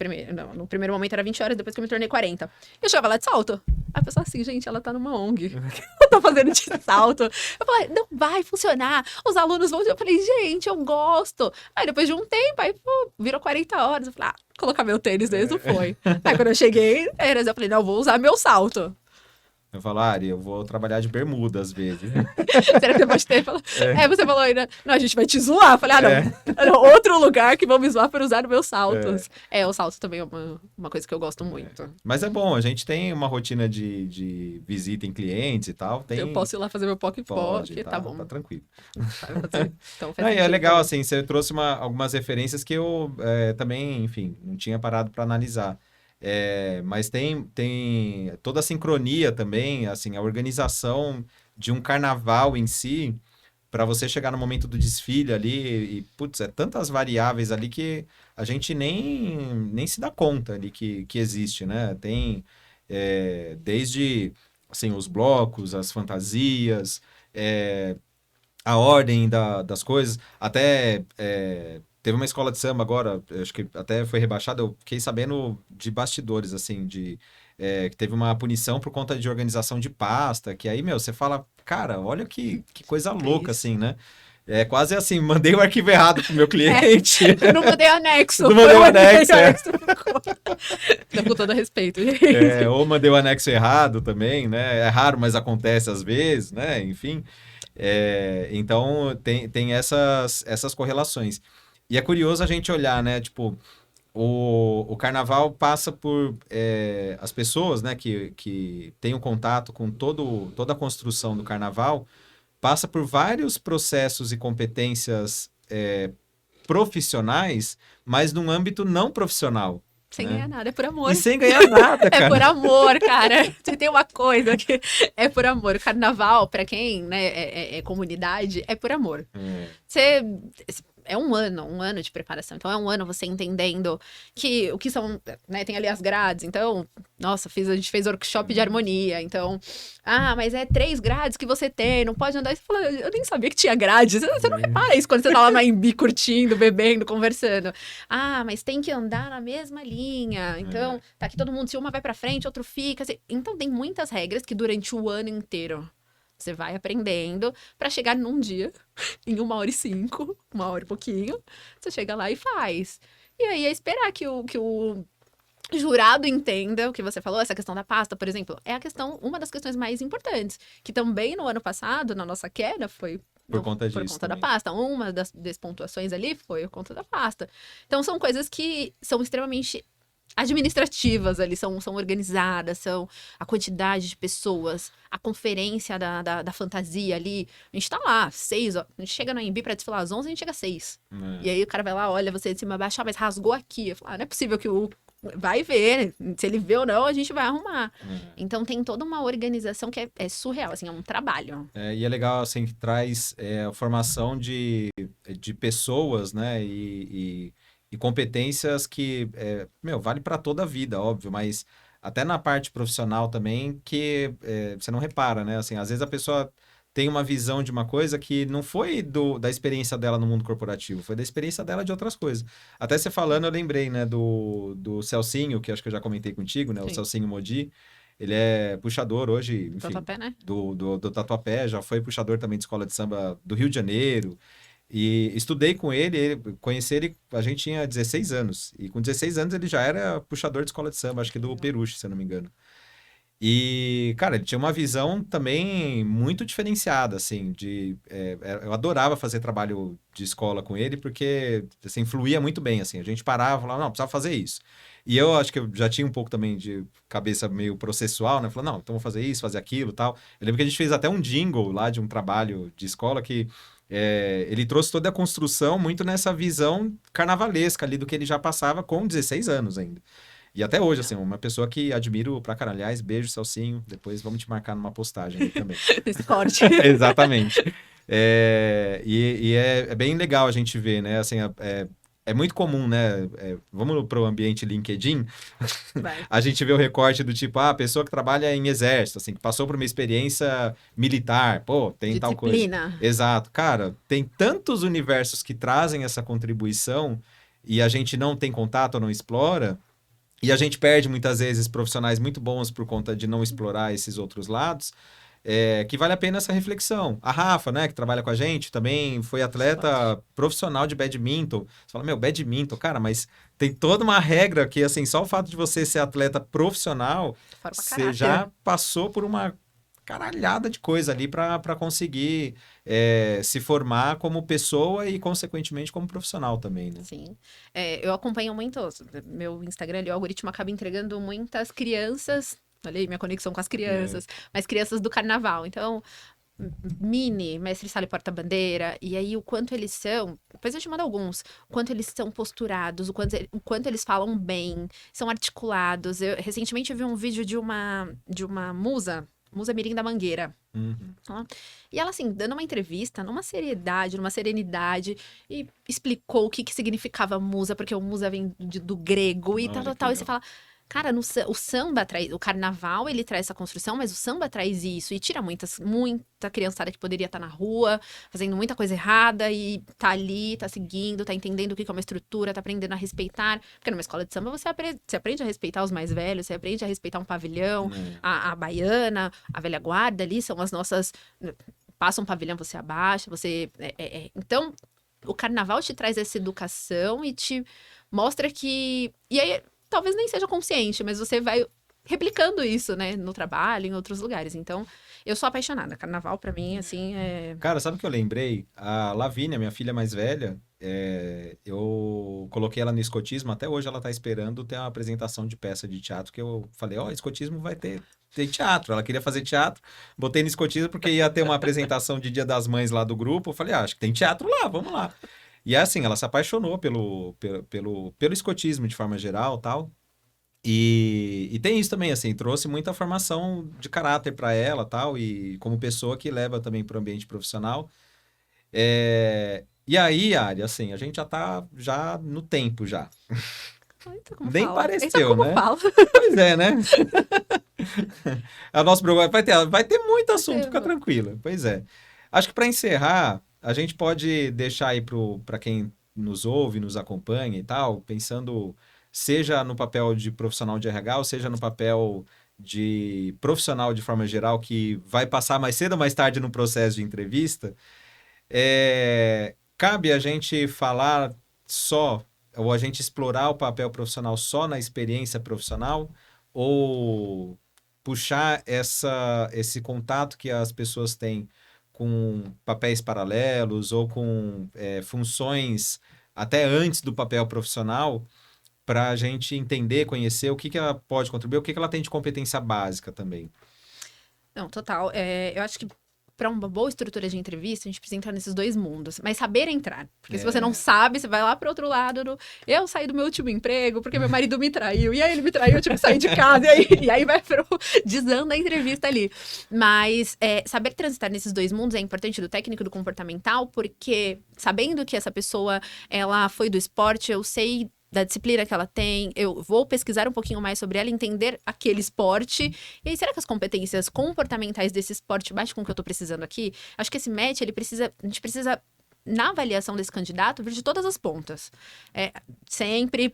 no primeiro momento era 20 horas, depois que eu me tornei 40. Eu chegava lá de salto. A pessoa assim, gente, ela tá numa ONG. Eu tô fazendo de salto. Eu falei, não vai funcionar. Os alunos vão... Eu falei, gente, eu gosto. Aí depois de um tempo, aí virou 40 horas. Eu falei, colocar meu tênis mesmo foi. Aí quando eu cheguei, eu falei, não, eu vou usar meu salto. Eu falo, Ari, eu vou trabalhar de bermuda às vezes. Será que você pode ter? Falou, você falou ainda, não, a gente vai te zoar. Eu falei, não, outro lugar que vão me zoar por usar os meus saltos. O salto também é uma coisa que eu gosto muito. Mas é bom, a gente tem uma rotina de visita em clientes e tal. Eu posso ir lá fazer meu POC, tá bom. Tá tranquilo. Então, É legal, assim, você trouxe algumas referências que eu também, enfim, não tinha parado para analisar. Mas tem toda a sincronia também, assim, a organização de um carnaval em si, para você chegar no momento do desfile ali, e, putz, tantas variáveis ali que a gente nem se dá conta ali que existe, né? Tem desde, assim, os blocos, as fantasias, a ordem das coisas, até... teve uma escola de samba agora, acho que até foi rebaixada, eu fiquei sabendo de bastidores, assim, que teve uma punição por conta de organização de pasta, que aí, você fala, cara, olha que coisa louca, assim, né? É quase assim, mandei o arquivo errado pro meu cliente. Eu não mandei anexo. Não mandei o anexo, Então, com todo respeito. Ou mandei o anexo errado também, né? É raro, mas acontece às vezes, né? Enfim. Então, tem essas correlações. E é curioso a gente olhar, né? Tipo, o carnaval passa por as pessoas, né? Que têm um contato com toda a construção do carnaval, passa por vários processos e competências profissionais, mas num âmbito não profissional. Sem ganhar nada, é por amor. E sem ganhar nada, cara. É por amor, cara. Se tem uma coisa que é por amor. O carnaval, pra quem, né, é comunidade, é por amor. Você... É um ano de preparação. Então, é um ano você entendendo o que são, né? Tem ali as grades. Então, nossa, a gente fez workshop de harmonia. Então, mas é 3 grades que você tem, não pode andar. Você fala, eu nem sabia que tinha grades. Você não repara isso quando você tá lá na Embi curtindo, bebendo, conversando. Mas tem que andar na mesma linha. Então, tá aqui todo mundo, se uma vai pra frente, outro fica. Assim. Então, tem muitas regras que durante o ano inteiro você vai aprendendo para chegar num dia, em 1h05, 1h e pouquinho, você chega lá e faz. E aí é esperar que o jurado entenda o que você falou, essa questão da pasta, por exemplo, uma das questões mais importantes, que também no ano passado, na nossa queda, foi por conta da pasta. Uma das despontuações ali foi por conta da pasta. Então, são coisas que são extremamente administrativas ali, são organizadas, são a quantidade de pessoas, a conferência da fantasia ali. A gente tá lá, 6, a gente chega no Embi pra desfilar às 11, a gente chega às 6. E aí o cara vai lá, olha você de cima a baixo, mas rasgou aqui. Eu falo, não é possível que vai ver, se ele vê ou não, a gente vai arrumar. Então tem toda uma organização que é surreal, assim, é um trabalho. E é legal, assim, que traz a formação de pessoas, né, e competências que, vale para toda a vida, óbvio, mas até na parte profissional também, que você não repara, né? Assim, às vezes a pessoa tem uma visão de uma coisa que não foi da experiência dela no mundo corporativo, foi da experiência dela de outras coisas. Até você falando, eu lembrei, né, do Celcinho, que acho que eu já comentei contigo, né? Sim. O Celcinho Modi. Ele é puxador hoje, enfim, Tatuapé, né? do Tatuapé, já foi puxador também de escola de samba do Rio de Janeiro. E estudei com ele, conheci ele, a gente tinha 16 anos. E com 16 anos ele já era puxador de escola de samba, acho que do Peruche, se eu não me engano. E, cara, ele tinha uma visão também muito diferenciada, assim, eu adorava fazer trabalho de escola com ele, porque, assim, fluía muito bem, assim, a gente parava e falava, não, precisava fazer isso. E eu acho que eu já tinha um pouco também de cabeça meio processual, né, falando, não, então vou fazer isso, fazer aquilo, tal. Eu lembro que a gente fez até um jingle lá de um trabalho de escola que ele trouxe toda a construção muito nessa visão carnavalesca ali do que ele já passava com 16 anos ainda. E até hoje, assim, uma pessoa que admiro pra caralho. Aliás, beijo, Celcinho. Depois vamos te marcar numa postagem aí também. Esse corte. Exatamente. É bem legal a gente ver, né? Assim, é muito comum, né? Vamos pro ambiente LinkedIn. A gente vê o recorte do tipo, a pessoa que trabalha em exército, assim, que passou por uma experiência militar. Pô, tem tal coisa. Disciplina. Exato. Cara, tem tantos universos que trazem essa contribuição e a gente não tem contato ou não explora. E a gente perde, muitas vezes, profissionais muito bons por conta de não explorar esses outros lados. que vale a pena essa reflexão. A Rafa, né, que trabalha com a gente, também foi atleta profissional de badminton. Você fala, badminton, cara, mas tem toda uma regra que, assim, só o fato de você ser atleta profissional, você já passou por uma caralhada de coisa ali para conseguir se formar como pessoa e, consequentemente, como profissional também, né? Sim. Eu acompanho muito, meu Instagram, o algoritmo acaba entregando muitas crianças, olha aí minha conexão com as crianças, mas crianças do carnaval. Então, Mini, Mestre Sala e Porta-Bandeira, e aí o quanto eles são, depois eu te mando alguns, o quanto eles são posturados, o quanto eles falam bem, são articulados. Eu recentemente vi um vídeo de uma musa Mirim da Mangueira. Uhum. E ela, assim, dando uma entrevista, numa seriedade, numa serenidade, e explicou o que significava musa, porque o musa vem do grego e tal. E você fala, cara, o samba traz, o carnaval, ele traz essa construção, mas o samba traz isso, e tira muita criançada que poderia estar na rua, fazendo muita coisa errada, e tá ali, tá seguindo, tá entendendo o que é uma estrutura, tá aprendendo a respeitar, porque numa escola de samba você aprende a respeitar os mais velhos, você aprende a respeitar um pavilhão, a baiana, a velha guarda ali, são as nossas... Passa um pavilhão, você abaixa, você... Então, o carnaval te traz essa educação e te mostra que... E aí, talvez nem seja consciente, mas você vai replicando isso, né? No trabalho, em outros lugares. Então, eu sou apaixonada. Carnaval, pra mim, assim, é... Cara, sabe o que eu lembrei? A Lavínia, minha filha mais velha, eu coloquei ela no escotismo. Até hoje ela tá esperando ter uma apresentação de peça de teatro, que eu falei, escotismo vai ter teatro. Ela queria fazer teatro, botei no escotismo porque ia ter uma apresentação de Dia das Mães lá do grupo. Eu falei, acho que tem teatro lá, vamos lá. E assim, ela se apaixonou pelo escotismo de forma geral, tal. E tem isso também, assim, trouxe muita formação de caráter para ela, tal, e como pessoa que leva também para o ambiente profissional. E aí, Ari, assim, a gente já tá no tempo já. Eita, como Nem fala. pareceu, Como né? fala. Pois é, né? A nossa programa vai ter muito assunto, fica tranquila. Pois é. Acho que para encerrar, a gente pode deixar aí para quem nos ouve, nos acompanha e tal, pensando seja no papel de profissional de RH, ou seja no papel de profissional de forma geral que vai passar mais cedo ou mais tarde no processo de entrevista, cabe a gente falar só, ou a gente explorar o papel profissional só na experiência profissional, ou puxar esse contato que as pessoas têm com papéis paralelos ou com funções até antes do papel profissional, para a gente entender, conhecer o que ela pode contribuir, o que ela tem de competência básica também. Não, total. Eu acho que para uma boa estrutura de entrevista, a gente precisa entrar nesses dois mundos, mas saber entrar. Porque se você não sabe, você vai lá para outro lado. Eu saí do meu último emprego porque meu marido me traiu. E aí ele me traiu, eu tive que sair de casa. E aí vai pro desanda a entrevista ali. Mas saber transitar nesses dois mundos é importante, do técnico e do comportamental, porque sabendo que essa pessoa, ela foi do esporte, eu sei da disciplina que ela tem, eu vou pesquisar um pouquinho mais sobre ela, entender aquele esporte. E aí, será que as competências comportamentais desse esporte batem com o que eu tô precisando aqui? Acho que esse match, a gente precisa, na avaliação desse candidato, vir de todas as pontas. Sempre,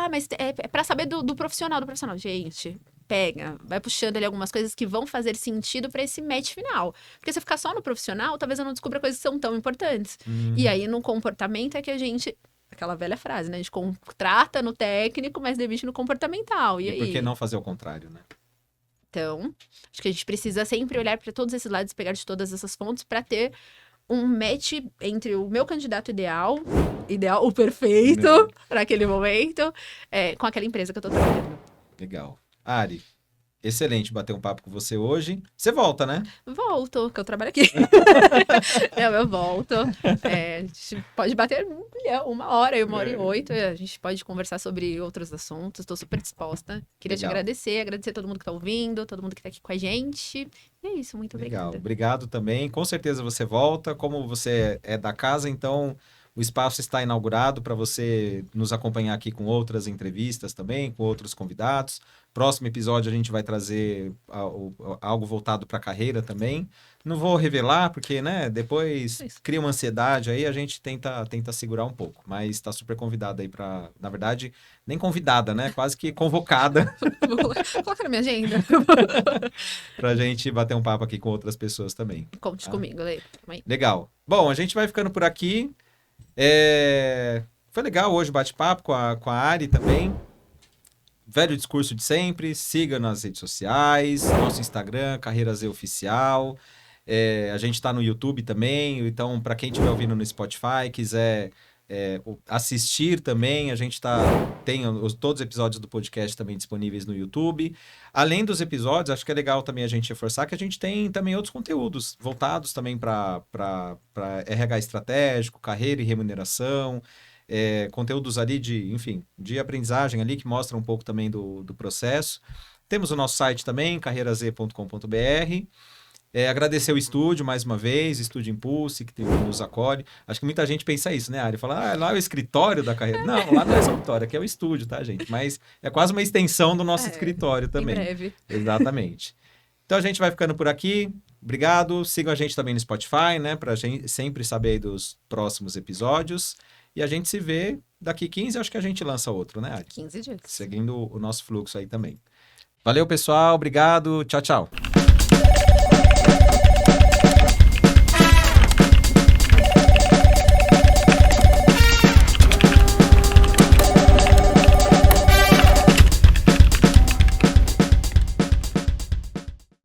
mas é para saber do profissional, Gente, pega, vai puxando ali algumas coisas que vão fazer sentido para esse match final. Porque se eu ficar só no profissional, talvez eu não descubra coisas que são tão importantes. E aí, no comportamento é que a gente... Aquela velha frase, né? A gente contrata no técnico, mas demite no comportamental. E aí? Por que não fazer o contrário, né? Então, acho que a gente precisa sempre olhar para todos esses lados, pegar de todas essas fontes para ter um match entre o meu candidato ideal, o perfeito para aquele momento, com aquela empresa que eu tô trabalhando. Legal. Ari, excelente bater um papo com você hoje. Você volta, né? Volto, que eu trabalho aqui. Eu volto. A gente pode bater 1 hora, 1h08. A gente pode conversar sobre outros assuntos. Estou super disposta. Queria te agradecer a todo mundo que está ouvindo, todo mundo que está aqui com a gente. E é isso, muito obrigada. Obrigado também. Com certeza você volta. Como você é da casa, então O espaço está inaugurado para você nos acompanhar aqui com outras entrevistas também, com outros convidados. Próximo episódio a gente vai trazer algo voltado para a carreira também. Não vou revelar, porque, né, depois cria uma ansiedade aí, a gente tenta segurar um pouco. Mas está super convidada aí para, na verdade, nem convidada, né? Quase que convocada. Coloca na minha agenda. Pra gente bater um papo aqui com outras pessoas também. Conte comigo, Lê. Legal. Bom, a gente vai ficando por aqui. Foi legal hoje o bate-papo com a Ari também. Velho discurso de sempre. Siga nas redes sociais, nosso Instagram, Carreira Z Oficial. A gente está no YouTube também. Então, para quem estiver ouvindo no Spotify, quiser assistir também, a gente tem todos os episódios do podcast também disponíveis no YouTube. Além dos episódios, acho que é legal também a gente reforçar que a gente tem também outros conteúdos voltados também para RH estratégico, carreira e remuneração, conteúdos ali de aprendizagem ali que mostram um pouco também do processo. Temos o nosso site também, carreiraz.com.br. Agradecer o estúdio mais uma vez, Estúdio Impulse, que nos acolhe. Acho que muita gente pensa isso, né, Ari? Fala, lá é o escritório da carreira. Não, lá não é o escritório, aqui é o estúdio, tá, gente? Mas é quase uma extensão do nosso escritório também. Em breve. Exatamente. Então a gente vai ficando por aqui. Obrigado. Sigam a gente também no Spotify, né? Pra gente sempre saber aí dos próximos episódios. E a gente se vê daqui 15, acho que a gente lança outro, né, Ari? 15 dias. Seguindo o nosso fluxo aí também. Valeu, pessoal. Obrigado. Tchau, tchau.